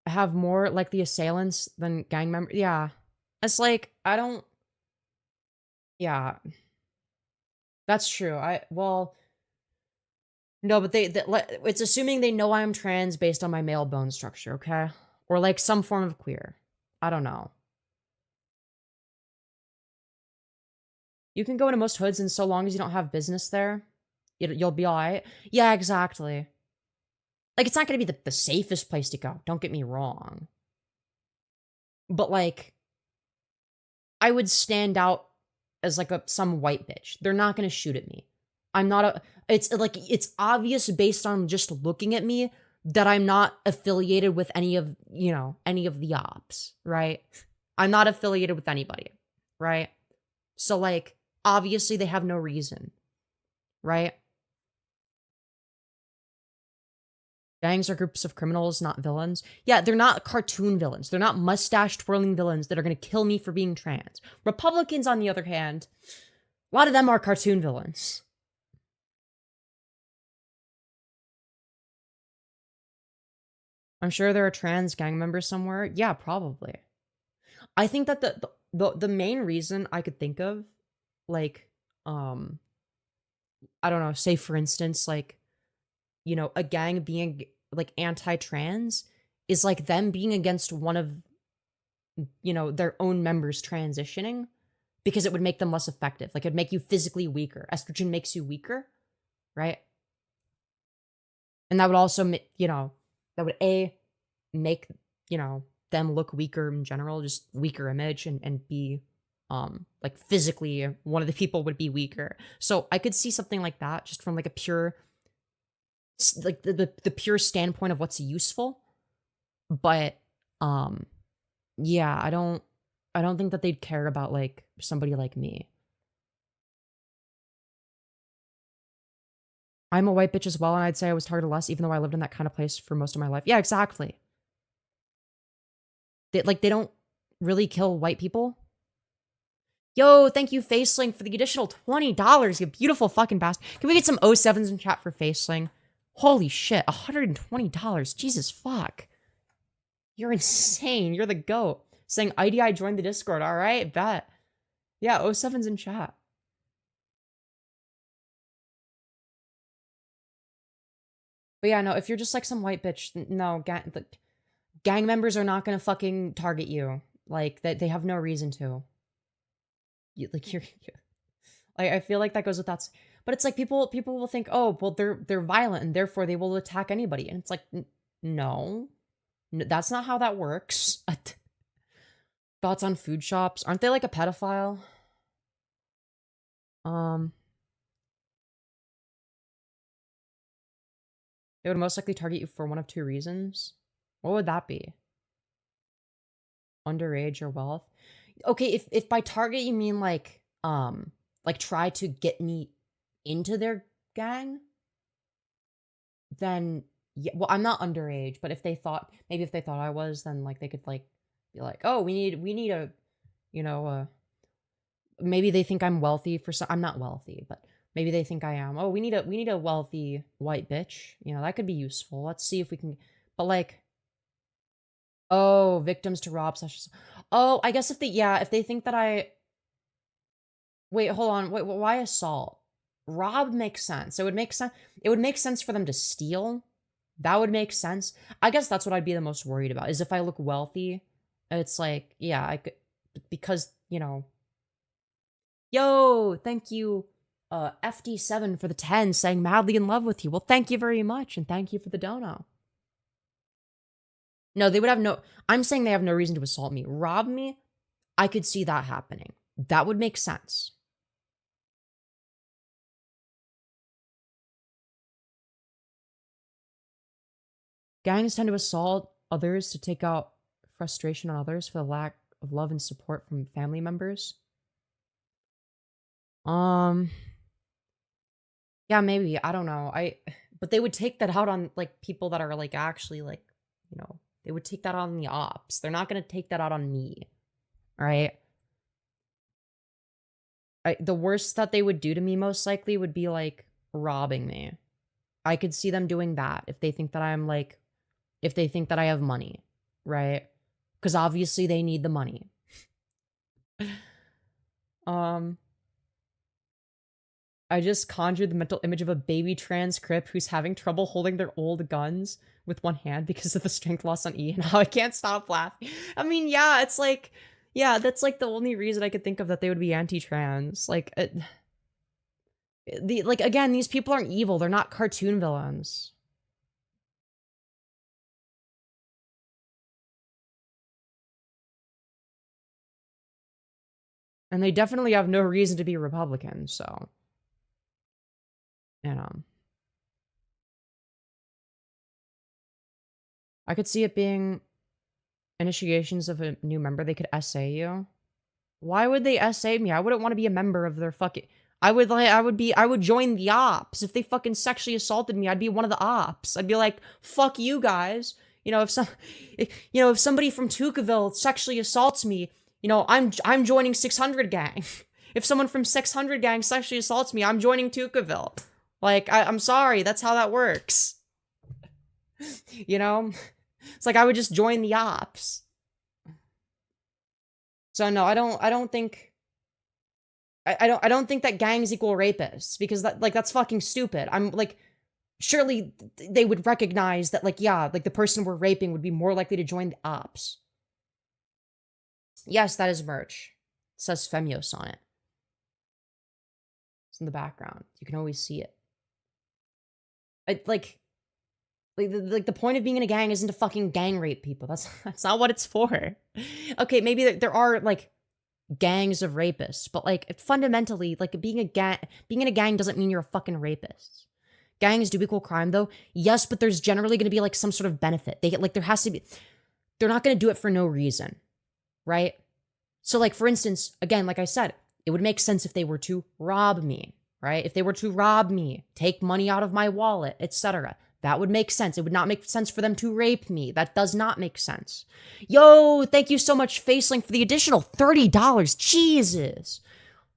have more likely assailants than gang members. Yeah. It's like, I don't, yeah, that's true. Well, no, but it's assuming they know I'm trans based on my male bone structure, okay? Or, like, some form of queer. I don't know. You can go into most hoods, and so long as you don't have business there, you'll be alright. Yeah, exactly. Like, it's not gonna be the safest place to go, don't get me wrong. But, like, I would stand out as, like, some white bitch. They're not gonna shoot at me. I'm not a it's, like, it's obvious based on just looking at me that I'm not affiliated with any of, you know, any of the ops, right? I'm not affiliated with anybody, right? So, like, obviously they have no reason, right? Gangs are groups of criminals, not villains. Yeah, they're not cartoon villains. They're not mustache-twirling villains that are gonna kill me for being trans. Republicans, on the other hand, a lot of them are cartoon villains. I'm sure there are trans gang members somewhere. Yeah, probably. I think that the main reason I could think of, like, I don't know, say for instance, like, you know, a gang being, like, anti-trans is, like, them being against one of, you know, their own members transitioning because it would make them less effective. Like, it'd make you physically weaker. Estrogen makes you weaker, right? And that would also, you know, that would make, you know, them look weaker in general, just weaker image, and be, like, physically one of the people would be weaker. So I could see something like that just from, like, a pure, like, the pure standpoint of what's useful. But, yeah, I don't think that they'd care about, like, somebody like me. I'm a white bitch as well, and I'd say I was targeted less, even though I lived in that kind of place for most of my life. Yeah, exactly. They don't really kill white people. Yo, thank you, Faceling, for the additional $20. You beautiful fucking bastard. Can we get some 07s in chat for Faceling? Holy shit, $120. Jesus fuck. You're insane. You're the GOAT. Saying IDI joined the Discord. All right, bet. Yeah, 07's in chat. But yeah, no, if you're just like some white bitch, no, gang members are not gonna fucking target you. Like, they have no reason to. Like, you're like, I feel like that goes without. But it's like people will think, oh, well, they're violent and therefore they will attack anybody, and it's like, no, that's not how that works. Thoughts on food shops? Aren't they like a pedophile? They would most likely target you for one of two reasons. What would that be? Underage or wealth? Okay, if by target you mean like try to get me into their gang, then yeah, well, I'm not underage, but if they thought maybe if they thought I was, then like they could like be like, "Oh, we need a, you know, maybe they think I'm wealthy for some I'm not wealthy, but maybe they think I am. Oh, we need a wealthy white bitch. You know, that could be useful. Let's see if we can but like oh, victims to rob sessions. Oh, I guess if they yeah, if they think that I wait, hold on. Wait, why assault? Rob makes sense. It would make sense for them to steal. That would make sense. I guess that's what I'd be the most worried about is if I look wealthy, it's like, yeah, I could because, you know, yo, thank you FD7 for the 10 saying madly in love with you. Well, thank you very much and thank you for the dono. No, they would have no I'm saying they have no reason to assault me. Rob me, I could see that happening. That would make sense. Gangs tend to assault others to take out frustration on others for the lack of love and support from family members. Um, yeah, maybe. I don't know. But they would take that out on like people that are like actually like, you know, they would take that out on the ops. They're not going to take that out on me. Right? The worst that they would do to me most likely would be like robbing me. I could see them doing that if they think that I'm like if they think that I have money, right? Cuz obviously they need the money. Um I just conjured the mental image of a baby trans crip who's having trouble holding their old guns with one hand because of the strength loss on E, and how I can't stop laughing. I mean, yeah, it's like, yeah, that's like the only reason I could think of that they would be anti-trans. Like, like again, these people aren't evil. They're not cartoon villains. And they definitely have no reason to be Republican, so, you know. I could see it being initiations of a new member. They could SA you. Why would they SA me? I wouldn't want to be a member of their fucking I would join the ops. If they fucking sexually assaulted me, I'd be one of the ops. I'd be like, fuck you guys. You know, if somebody from Tukaville sexually assaults me, you know, I'm joining 600 gang. If someone from 600 gang sexually assaults me, I'm joining Tukaville. Like, I'm sorry, that's how that works. You know? It's like I would just join the ops. So no, I don't think I don't think that gangs equal rapists because that's fucking stupid. I'm like surely they would recognize that like yeah, like the person we're raping would be more likely to join the ops. Yes, that is merch. It says Femyoz on it. It's in the background. You can always see it. Like the point of being in a gang isn't to fucking gang rape people. That's not what it's for. Okay, maybe there are like gangs of rapists, but like fundamentally, like being in a gang doesn't mean you're a fucking rapist. Gangs do equal crime though. Yes, but there's generally going to be like some sort of benefit. They get like there has to be they're not going to do it for no reason, right? So like for instance, again, like I said, it would make sense if they were to rob me, right? If they were to rob me, take money out of my wallet, etc. That would make sense. It would not make sense for them to rape me. That does not make sense. Yo, thank you so much, Facelink, for the additional $30. Jesus.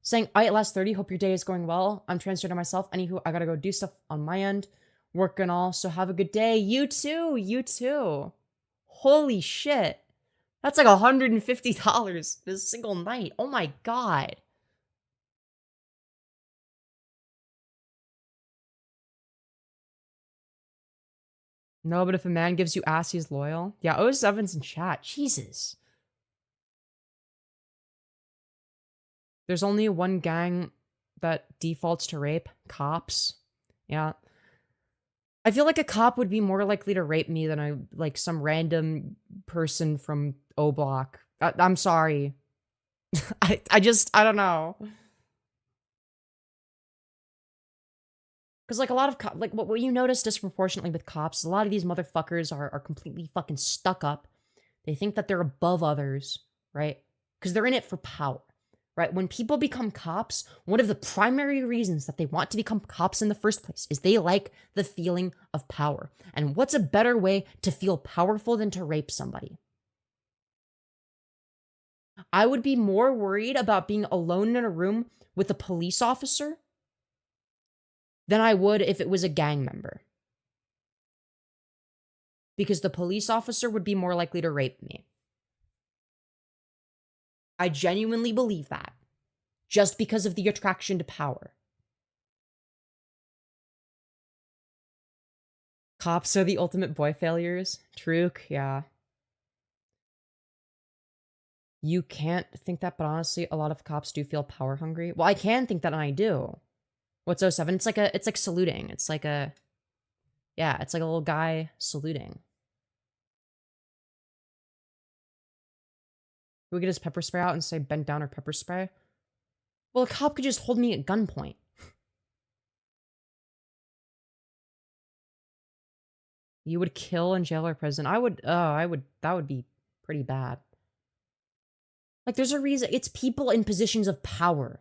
Saying, I at last 30. Hope your day is going well. I'm transferring myself. Anywho, I gotta go do stuff on my end. Work and all. So have a good day. You too. You too. Holy shit. That's like $150 this single night. Oh my god. No, but if a man gives you ass, he's loyal. Yeah, O7's in chat. Jesus. There's only one gang that defaults to rape. Cops. Yeah. I feel like a cop would be more likely to rape me than like some random person from O Block I'm sorry. I don't know. Because, like, a lot of like, what you notice disproportionately with cops, a lot of these motherfuckers are completely fucking stuck up. They think that they're above others, right? Because they're in it for power, right? When people become cops, one of the primary reasons that they want to become cops in the first place is they like the feeling of power. And what's a better way to feel powerful than to rape somebody? I would be more worried about being alone in a room with a police officer than I would if it was a gang member. Because the police officer would be more likely to rape me. I genuinely believe that. Just because of the attraction to power. Cops are the ultimate boy failures. True, yeah. You can't think that, but honestly, a lot of cops do feel power hungry. Well, I can think that, and I do. What's 07? It's like saluting. It's like a, yeah, it's like a little guy saluting. We could just pepper spray out and say bent down or pepper spray. Well, a cop could just hold me at gunpoint. You would kill in jail or prison. I would, that would be pretty bad. Like, there's a reason. It's people in positions of power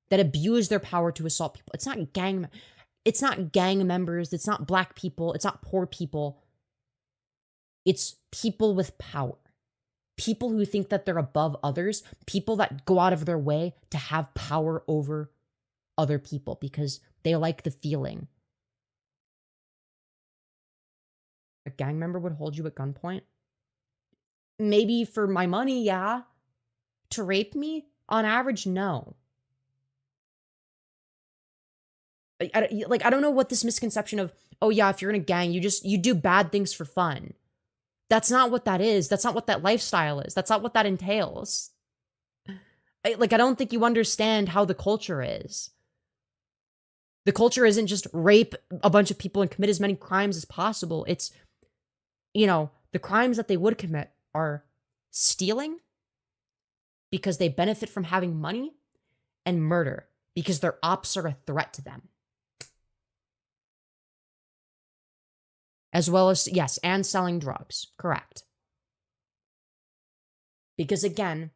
that abuse their power to assault people. It's not gang members. It's not black people. It's not poor people. It's people with power. People who think that they're above others. People that go out of their way to have power over other people because they like the feeling. A gang member would hold you at gunpoint? Maybe for my money, yeah. To rape me? On average, no. I don't know what this misconception of, oh yeah, if you're in a gang, you do bad things for fun. That's not what that is. That's not what that lifestyle is. That's not what that entails. I don't think you understand how the culture is. The culture isn't just rape a bunch of people and commit as many crimes as possible. It's, the crimes that they would commit are stealing because they benefit from having money, and murder because their ops are a threat to them. As well as, yes, and selling drugs. Correct. Because again,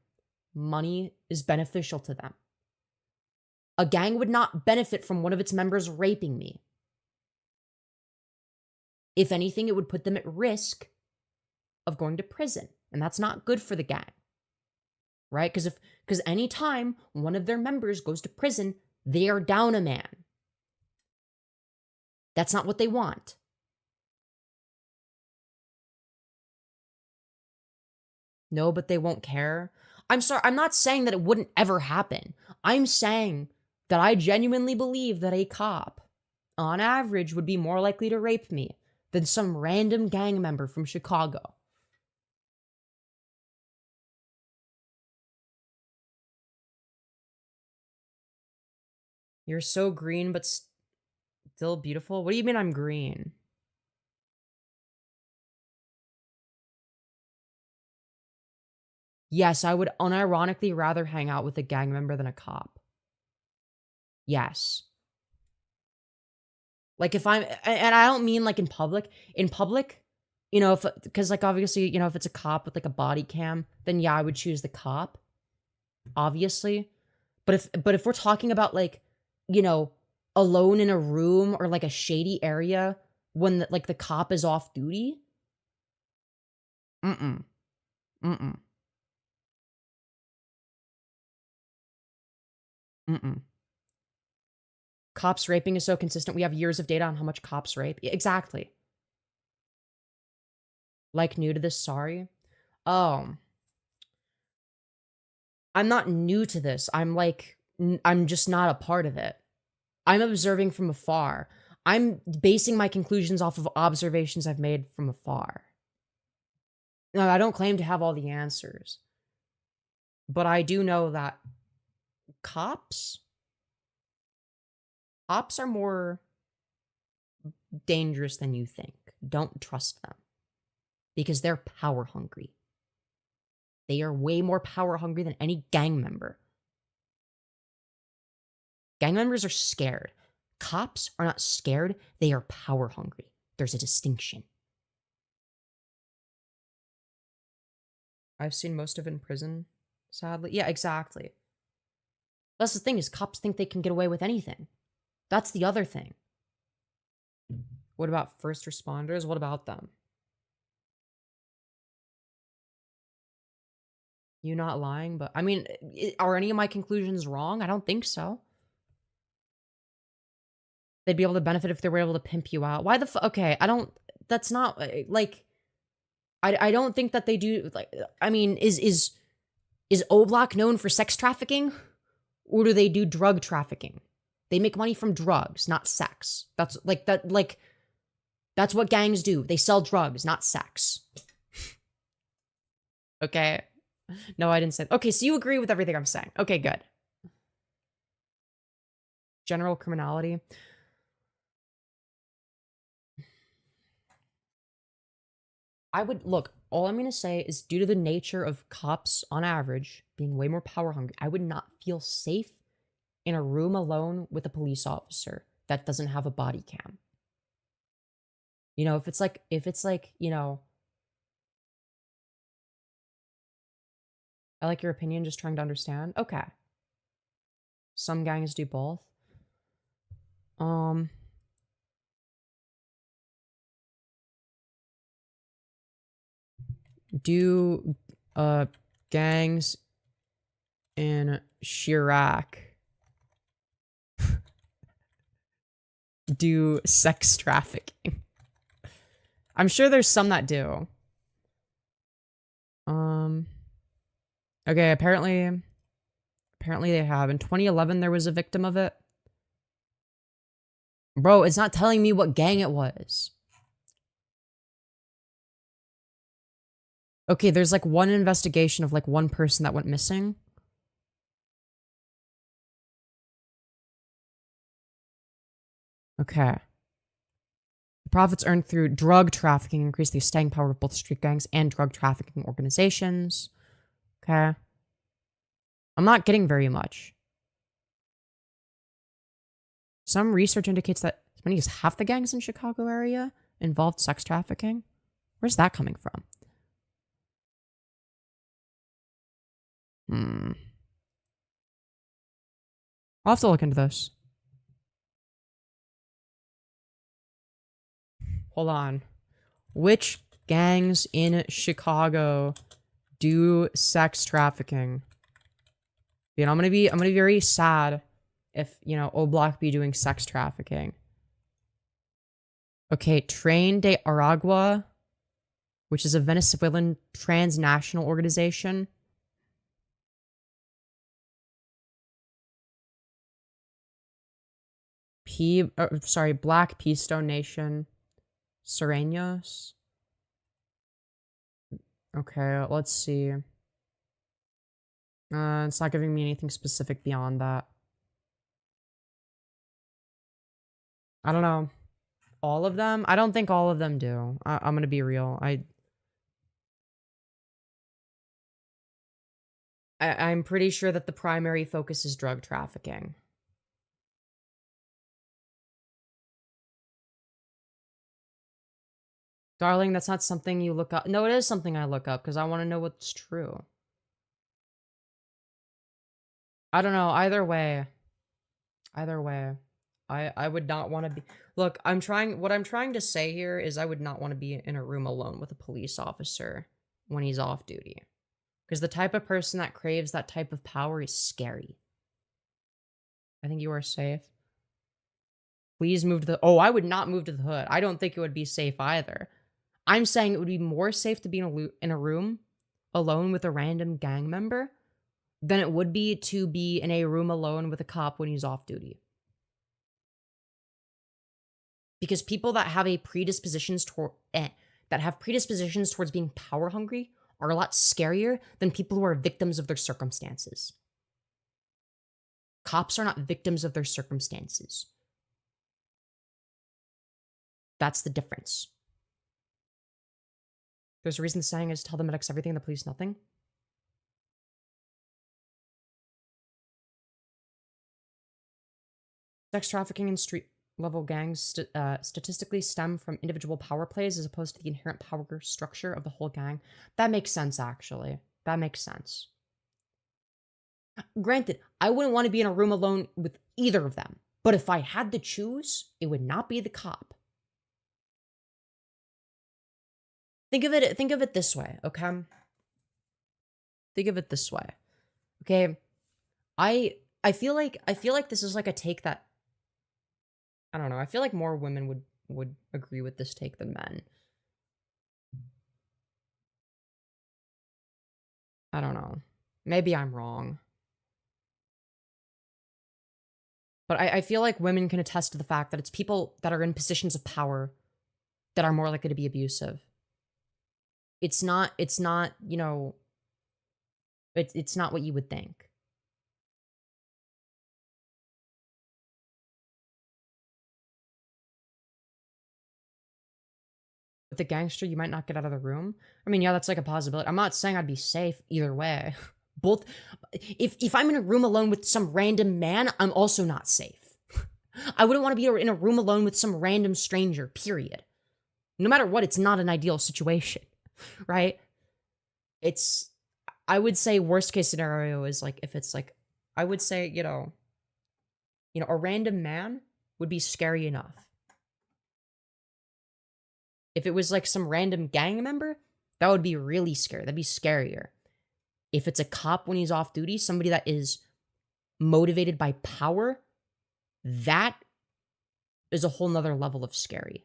money is beneficial to them. A gang would not benefit from one of its members raping me. If anything, it would put them at risk of going to prison. And that's not good for the gang. Right? Because any time one of their members goes to prison, they are down a man. That's not what they want. No, but they won't care. I'm sorry, I'm not saying that it wouldn't ever happen. I'm saying that I genuinely believe that a cop, on average, would be more likely to rape me than some random gang member from Chicago. You're so green, but still beautiful? What do you mean I'm green? Yes, I would unironically rather hang out with a gang member than a cop. Yes. Like, if I'm, and I don't mean like in public. In public, because like obviously, if it's a cop with like a body cam, then yeah, I would choose the cop. Obviously. But if we're talking about like, alone in a room or like a shady area when the cop is off duty, mm-mm. Mm-mm. Mm-mm. Cops raping is so consistent. We have years of data on how much cops rape. Yeah, exactly. Like, new to this, sorry. Oh. I'm not new to this. I'm just not a part of it. I'm observing from afar. I'm basing my conclusions off of observations I've made from afar. No, I don't claim to have all the answers. But I do know that cops are more dangerous than you think. Don't trust them. Because they're power hungry. They are way more power hungry than any gang member. Gang members are scared. Cops are not scared. They are power hungry. There's a distinction. I've seen most of it in prison, sadly. Yeah, exactly. That's the thing, is cops think they can get away with anything. That's the other thing. What about first responders? What about them? You not lying, but I mean, are any of my conclusions wrong? I don't think so. They'd be able to benefit if they were able to pimp you out. Why the okay, I don't, that's not, like, I don't think that they do, like, I mean, is O-Block known for sex trafficking? Or do they do drug trafficking? They make money from drugs, not sex. That's, like, that's what gangs do. They sell drugs, not sex. Okay? No, I didn't say, okay, so you agree with everything I'm saying. Okay, good. General criminality. I would, look, all I'm going to say is due to the nature of cops, on average, being way more power hungry, I would not feel safe in a room alone with a police officer that doesn't have a body cam. You know, if it's like, you know, I like your opinion, just trying to understand. Okay. Some gangs do both. Do gangs in Chirac do sex trafficking? I'm sure there's some that do. Okay, apparently they have. In 2011, there was a victim of it. Bro, it's not telling me what gang it was. Okay, there's like one investigation of like one person that went missing. Okay. The profits earned through drug trafficking increase the staying power of both street gangs and drug trafficking organizations. Okay. I'm not getting very much. Some research indicates that as many as half the gangs in Chicago area involved sex trafficking. Where's that coming from? I'll have to look into this. Hold on. Which gangs in Chicago do sex trafficking? You know, I'm gonna be very sad if, you know, O-Block be doing sex trafficking. Okay, Train de Aragua, which is a Venezuelan transnational organization. Black Peastone Nation. Serenos. Okay, let's see. It's not giving me anything specific beyond that. I don't know. All of them? I don't think all of them do. I'm gonna be real. I'm pretty sure that the primary focus is drug trafficking. Darling, that's not something you look up. No, it is something I look up because I want to know what's true. I don't know. Either way, I would not want to be. Look, what I'm trying to say here is I would not want to be in a room alone with a police officer when he's off duty. Because the type of person that craves that type of power is scary. I think you are safe. Please move to the... Oh, I would not move to the hood. I don't think it would be safe either. I'm saying it would be more safe to be in a room alone with a random gang member than it would be to be in a room alone with a cop when he's off duty. Because people that have predispositions towards being power hungry are a lot scarier than people who are victims of their circumstances. Cops are not victims of their circumstances. That's the difference. There's a reason the saying is tell the medics everything, the police nothing. Sex trafficking and street level gangs statistically stem from individual power plays as opposed to the inherent power structure of the whole gang. That makes sense, actually. That makes sense. Granted, I wouldn't want to be in a room alone with either of them, but if I had to choose, it would not be the cop. Think of it this way, okay? Think of it this way. Okay? I feel like this is like a take that I don't know. I feel like more women would agree with this take than men. I don't know. Maybe I'm wrong. But I feel like women can attest to the fact that it's people that are in positions of power that are more likely to be abusive. It's not, you know, it's not what you would think. With the gangster, you might not get out of the room. I mean, yeah, that's like a possibility. I'm not saying I'd be safe either way. Both if I'm in a room alone with some random man, I'm also not safe. I wouldn't want to be in a room alone with some random stranger, period. No matter what, it's not an ideal situation, right? It's I would say worst case scenario is like if it's like I would say, a random man would be scary enough. If it was like some random gang member, that would be really scary. That'd be scarier. If it's a cop when he's off duty, somebody that is motivated by power, that is a whole nother level of scary.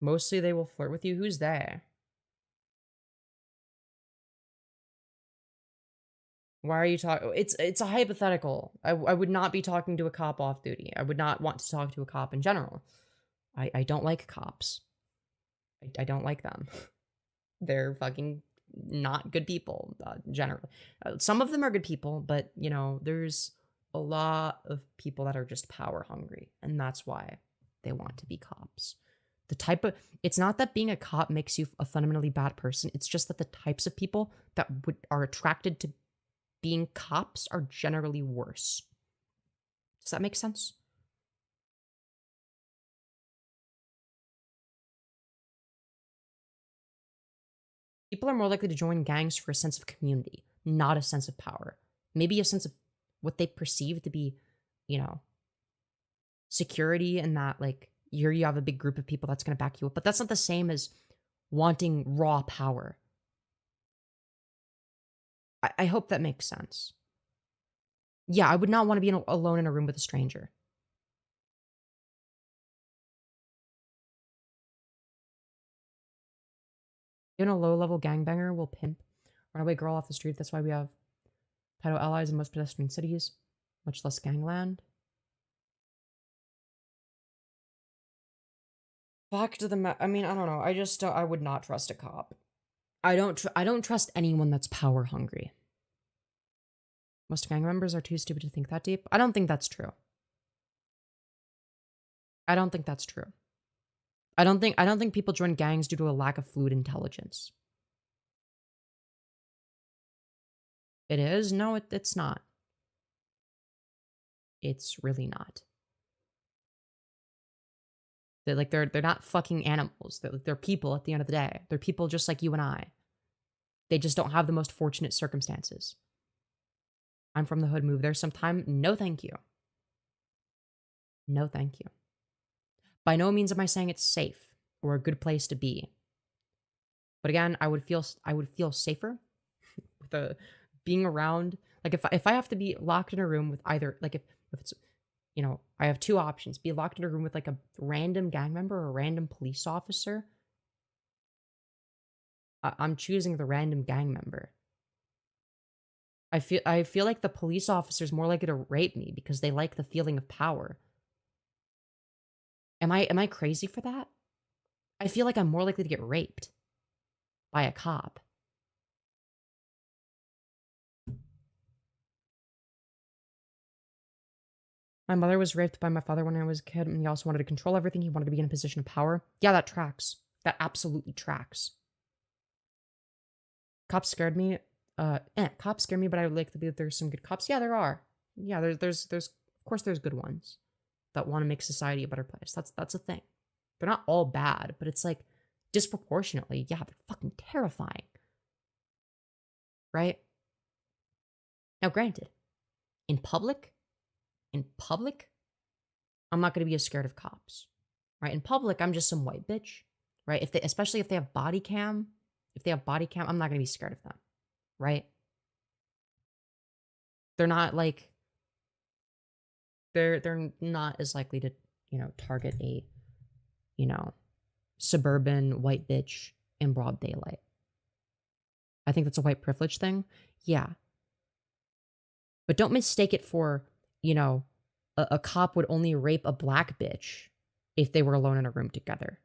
Mostly they will flirt with you. Who's they? Why are you talking? It's a hypothetical. I would not be talking to a cop off duty. I would not want to talk to a cop in general. I don't like cops. I don't like them. They're fucking not good people, generally. Some of them are good people, but, there's a lot of people that are just power hungry, and that's why they want to be cops. It's not that being a cop makes you a fundamentally bad person, it's just that the types of people that are attracted to being cops are generally worse. Does that make sense? People are more likely to join gangs for a sense of community, not a sense of power. Maybe a sense of what they perceive to be, you know, security, and that, like, here you have a big group of people that's going to back you up. But that's not the same as wanting raw power. I hope that makes sense. Yeah, I would not want to be alone in a room with a stranger. Even a low-level gangbanger will pimp runaway girl off the street. That's why we have pedo allies in most pedestrian cities, much less gangland. Fact of the I mean, I don't know. I would not trust a cop. I don't trust anyone that's power hungry. Most gang members are too stupid to think that deep. I don't think that's true. I don't think that's true. I don't think people join gangs due to a lack of fluid intelligence. It is? No, it's not. It's really not. They're not fucking animals. They're people at the end of the day. They're people just like you and I. They just don't have the most fortunate circumstances. I'm from the hood, move there sometime. No, thank you. No, thank you. By no means am I saying it's safe or a good place to be. But again, I would feel safer with being around. Like if I have to be locked in a room with either, like if it's, I have two options: be locked in a room with like a random gang member or a random police officer. I'm choosing the random gang member. I feel like the police officer is more likely to rape me because they like the feeling of power. Am I crazy for that? I feel like I'm more likely to get raped by a cop. My mother was raped by my father when I was a kid, and he also wanted to control everything. He wanted to be in a position of power. Yeah, that tracks. That absolutely tracks. Cops scared me. Cops scare me, but I would like to believe there's some good cops. Yeah, there are. Yeah, there's of course there's good ones that want to make society a better place. That's a thing. They're not all bad, but it's like disproportionately, yeah, they're fucking terrifying. Right? Now, granted, in public, I'm not gonna be as scared of cops. Right? In public, I'm just some white bitch. Right? Especially if they have body cam, I'm not gonna be scared of them. Right? They're not like they're not as likely to, target a, you know, suburban white bitch in broad daylight. I think that's a white privilege thing. Yeah. But don't mistake it for, you know, a cop would only rape a black bitch if they were alone in a room together.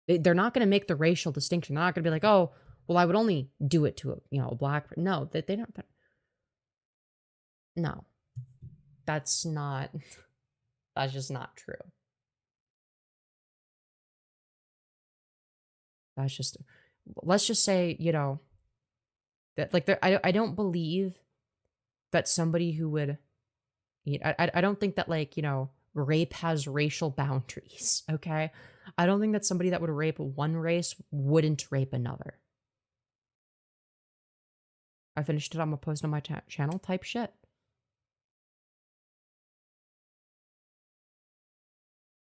They're not going to make the racial distinction. They're not going to be like, oh, well, I would only do it to a black. No, they don't. No, that's not. That's just not true. That's just. Let's just say, that like I don't believe that somebody who would. I don't think that, like, rape has racial boundaries. Okay, I don't think that somebody that would rape one race wouldn't rape another. I finished it. I'm gonna post on my channel type shit.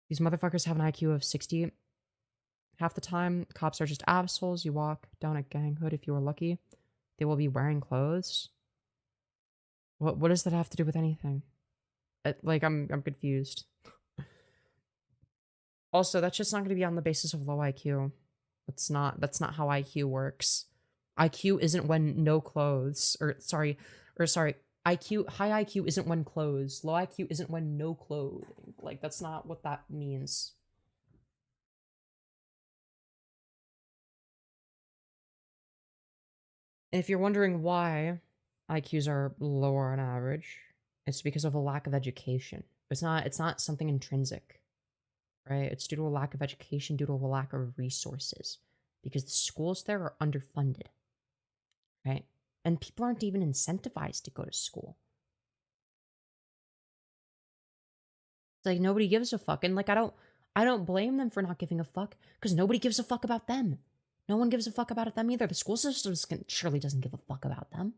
These motherfuckers have an IQ of 60. Half the time, cops are just assholes. You walk down a gang hood if you are lucky. They will be wearing clothes. What does that have to do with anything? Like, I'm confused. Also, that's just not going to be on the basis of low IQ. That's not how IQ works. IQ isn't when no clothes, or sorry, high IQ isn't when clothes. Low IQ isn't when no clothing. Like, that's not what that means. And if you're wondering why IQs are lower on average, it's because of a lack of education. It's not something intrinsic, right? It's due to a lack of education, due to a lack of resources, because the schools there are underfunded, right? And people aren't even incentivized to go to school. It's like nobody gives a fuck, and like I don't blame them for not giving a fuck, because nobody gives a fuck about them. No one gives a fuck about them either. The school system surely doesn't give a fuck about them.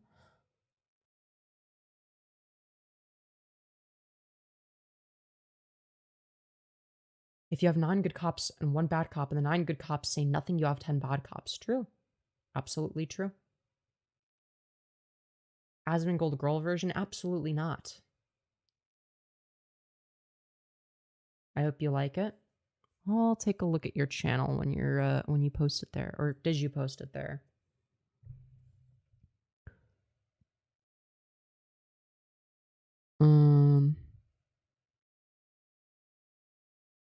If you have 9 good cops and 1 bad cop, and the 9 good cops say nothing, you have 10 bad cops. True. Absolutely true. Asmongold girl version? Absolutely not. I hope you like it. I'll take a look at your channel when you post it there. Or did you post it there?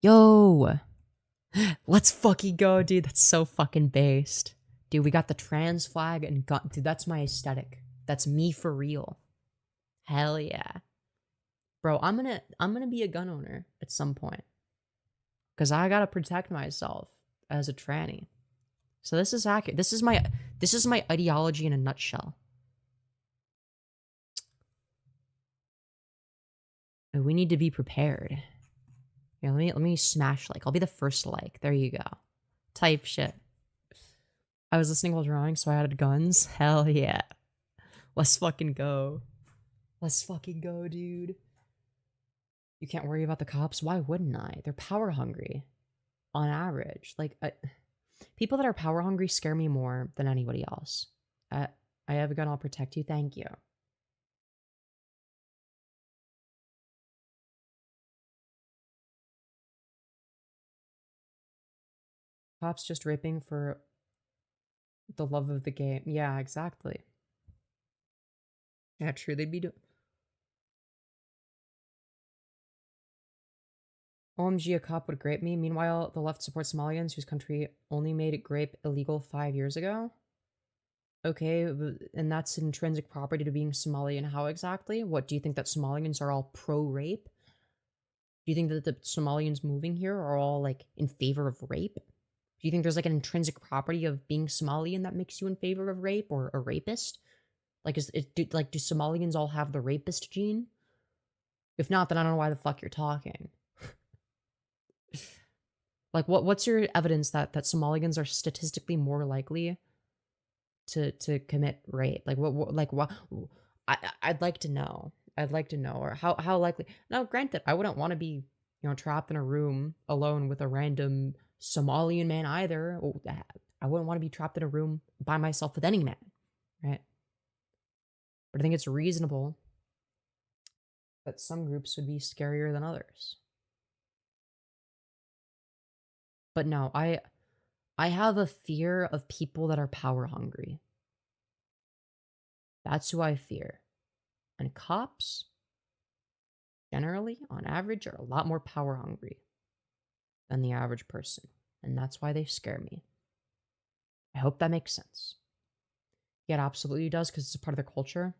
Yo! Let's fucking go, dude. That's so fucking based. Dude, we got the trans flag and gun. Dude, that's my aesthetic. That's me for real. Hell yeah. Bro, I'm gonna be a gun owner at some point. Cause I gotta protect myself as a tranny. So this is accurate. This is my ideology in a nutshell. We need to be prepared. Yeah, let me smash like. I'll be the first like. There you go. Type shit. I was listening while drawing, so I added guns. Hell yeah. Let's fucking go. Let's fucking go, dude. You can't worry about the cops. Why wouldn't I? They're power hungry. On average. Like, people that are power hungry scare me more than anybody else. I have a gun. I'll protect you. Thank you. Cops just raping for the love of the game. Yeah, exactly. Yeah, true. They'd be doing. OMG, a cop would grape me. Meanwhile, the left supports Somalians whose country only made grape illegal 5 years ago. Okay, and that's intrinsic property to being Somali, and how exactly? What, do you think that Somalians are all pro-rape? Do you think that the Somalians moving here are all, like, in favor of rape? Do you think there's, like, an intrinsic property of being Somalian that makes you in favor of rape or a rapist? Like, do Somalians all have the rapist gene? If not, then I don't know why the fuck you're talking. Like, what's your evidence that Somalians are statistically more likely to commit rape? Like, what I'd like to know. I'd like to know, or how likely. Now, granted, I wouldn't want to be, trapped in a room alone with a random Somalian man either. I wouldn't want to be trapped in a room by myself with any man, right? But I think it's reasonable that some groups would be scarier than others. But no, I have a fear of people that are power hungry. That's who I fear. And cops, generally, on average, are a lot more power hungry than the average person. And that's why they scare me. I hope that makes sense. Yeah, it absolutely does, because it's a part of their culture.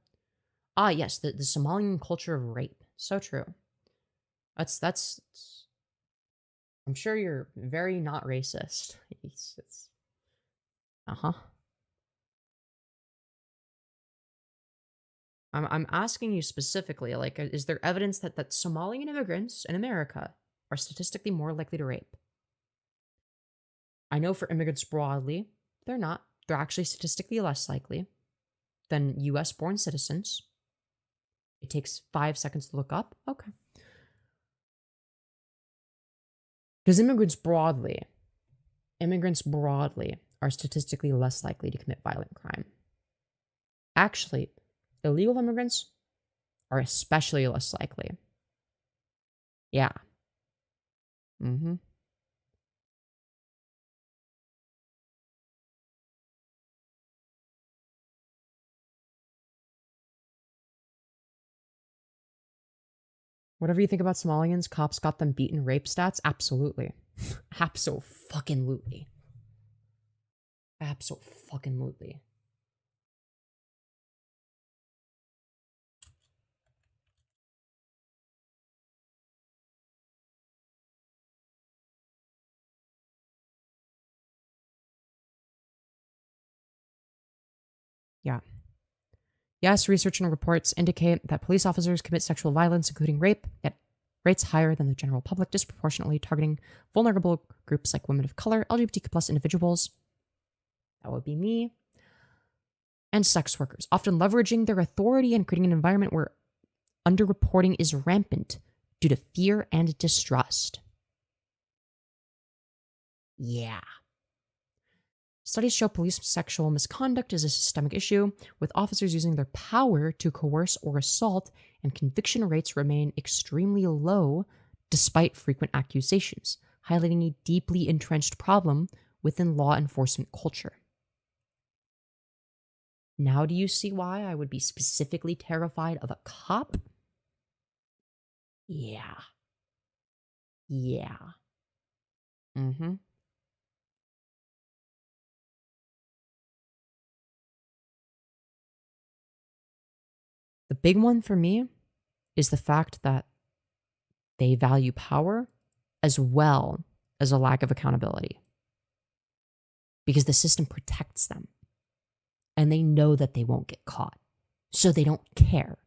Ah, yes, the Somalian culture of rape. So true. That's I'm sure you're very not racist. It's uh-huh. I'm asking you specifically, like, is there evidence that Somalian immigrants in America are statistically more likely to rape? I know for immigrants broadly, they're not. They're actually statistically less likely than US born citizens. It takes 5 seconds to look up. Okay. Because immigrants broadly are statistically less likely to commit violent crime. Actually, illegal immigrants are especially less likely. Yeah. Mm-hmm. Whatever you think about Somalians, cops got them beaten rape stats? Absolutely. Abso-fucking-lutely. Abso-fucking-lutely. Yeah. Yes, research and reports indicate that police officers commit sexual violence, including rape, at rates higher than the general public, disproportionately targeting vulnerable groups like women of color, LGBTQ plus individuals, that would be me, and sex workers, often leveraging their authority and creating an environment where underreporting is rampant due to fear and distrust. Yeah. Studies show police sexual misconduct is a systemic issue, with officers using their power to coerce or assault, and conviction rates remain extremely low despite frequent accusations, highlighting a deeply entrenched problem within law enforcement culture. Now, do you see why I would be specifically terrified of a cop? Yeah. Yeah. Mm-hmm. The big one for me is the fact that they value power as well as a lack of accountability, because the system protects them and they know that they won't get caught. So they don't care.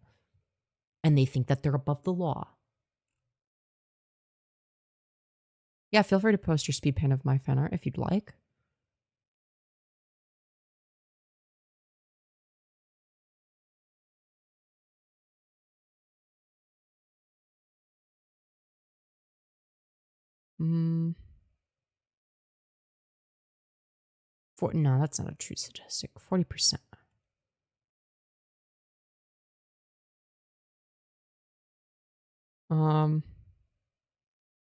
And they think that they're above the law. Yeah, feel free to post your speed paint of my fan art if you'd like. Mm, no, that's not a true statistic. 40%.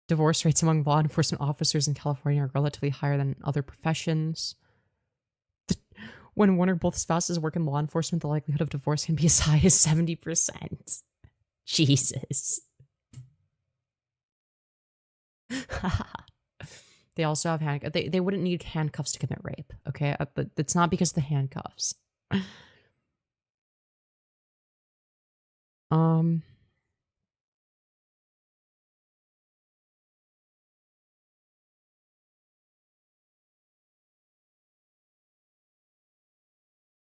Divorce rates among law enforcement officers in California are relatively higher than other professions. When one or both spouses work in law enforcement, the likelihood of divorce can be as high as 70%. Jesus. They also have handcuffs. They wouldn't need handcuffs to commit rape, okay? But it's not because of the handcuffs. Um.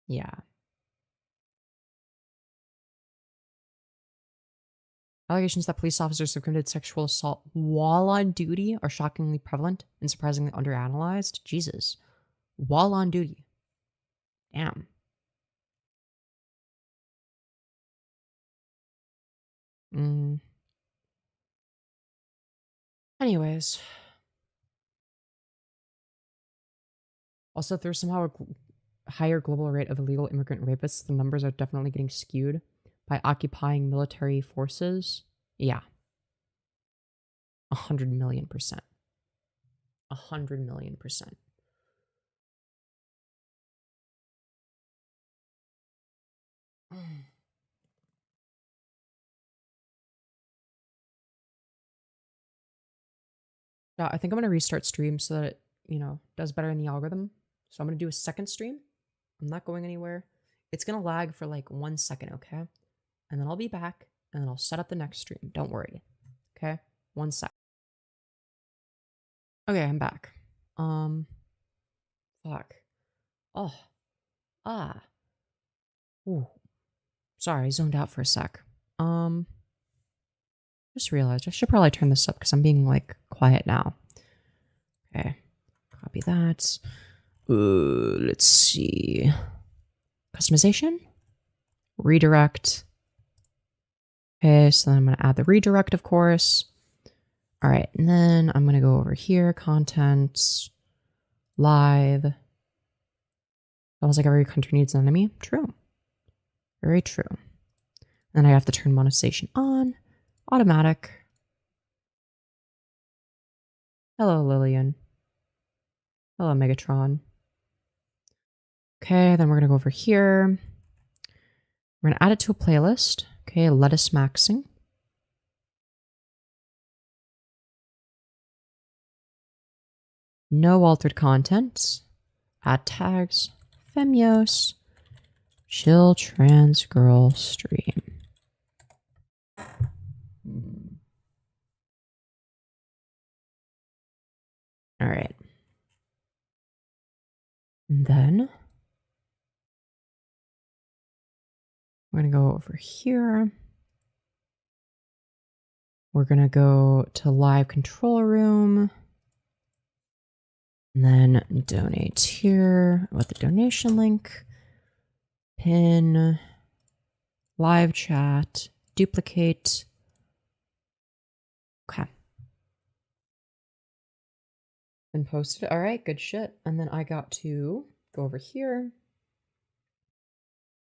Yeah. Allegations that police officers have committed sexual assault while on duty are shockingly prevalent and surprisingly underanalyzed. Jesus. While on duty. Damn. Mm. Anyways. Also, if there's somehow a higher global rate of illegal immigrant rapists, the numbers are definitely getting skewed by occupying military forces. Yeah. 100,000,000%. 100,000,000%. Yeah, I think I'm gonna restart stream so that it, does better in the algorithm. So I'm gonna do a second stream. I'm not going anywhere. It's gonna lag for like 1 second, okay? And then I'll be back and then I'll set up the next stream. Don't worry. Okay? 1 sec. Okay, I'm back. Fuck. Oh. Ah. Ooh. Sorry, I zoned out for a sec. Just realized I should probably turn this up because I'm being like quiet now. Okay. Copy that. Let's see. Customization? Redirect. Okay, so then I'm going to add the redirect, of course. All right, and then I'm going to go over here, content, live. Sounds like every country needs an enemy. True. Very true. Then I have to turn monetization on. Automatic. Hello, Lillian. Hello, Megatron. Okay, then we're going to go over here. We're going to add it to a playlist. Okay, lettuce maxing. No altered content. Add tags. Femyoz. Chill trans girl stream. All right. And then we're going to go over here. We're going to go to live control room. And then donate here with the donation link. Pin. Live chat. Duplicate. Okay. And posted. All right, good shit. And then I got to go over here.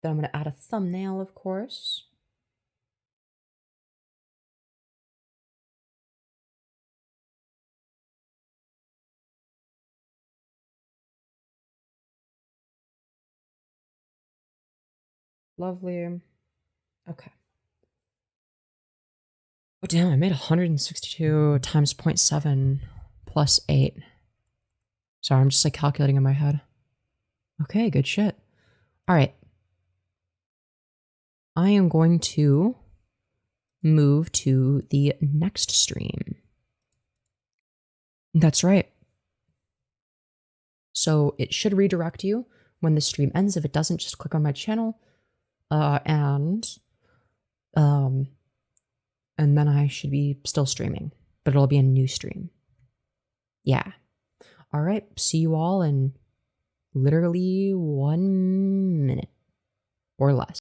Then I'm going to add a thumbnail, of course. Lovely. Okay. Oh, damn, I made 162 times 0.7 plus 8. Sorry, I'm just like calculating in my head. Okay, good shit. All right. I am going to move to the next stream. That's right. So it should redirect you when the stream ends. If it doesn't, just click on my channel. And then I should be still streaming, but it'll be a new stream. Yeah. All right. See you all in literally 1 minute or less.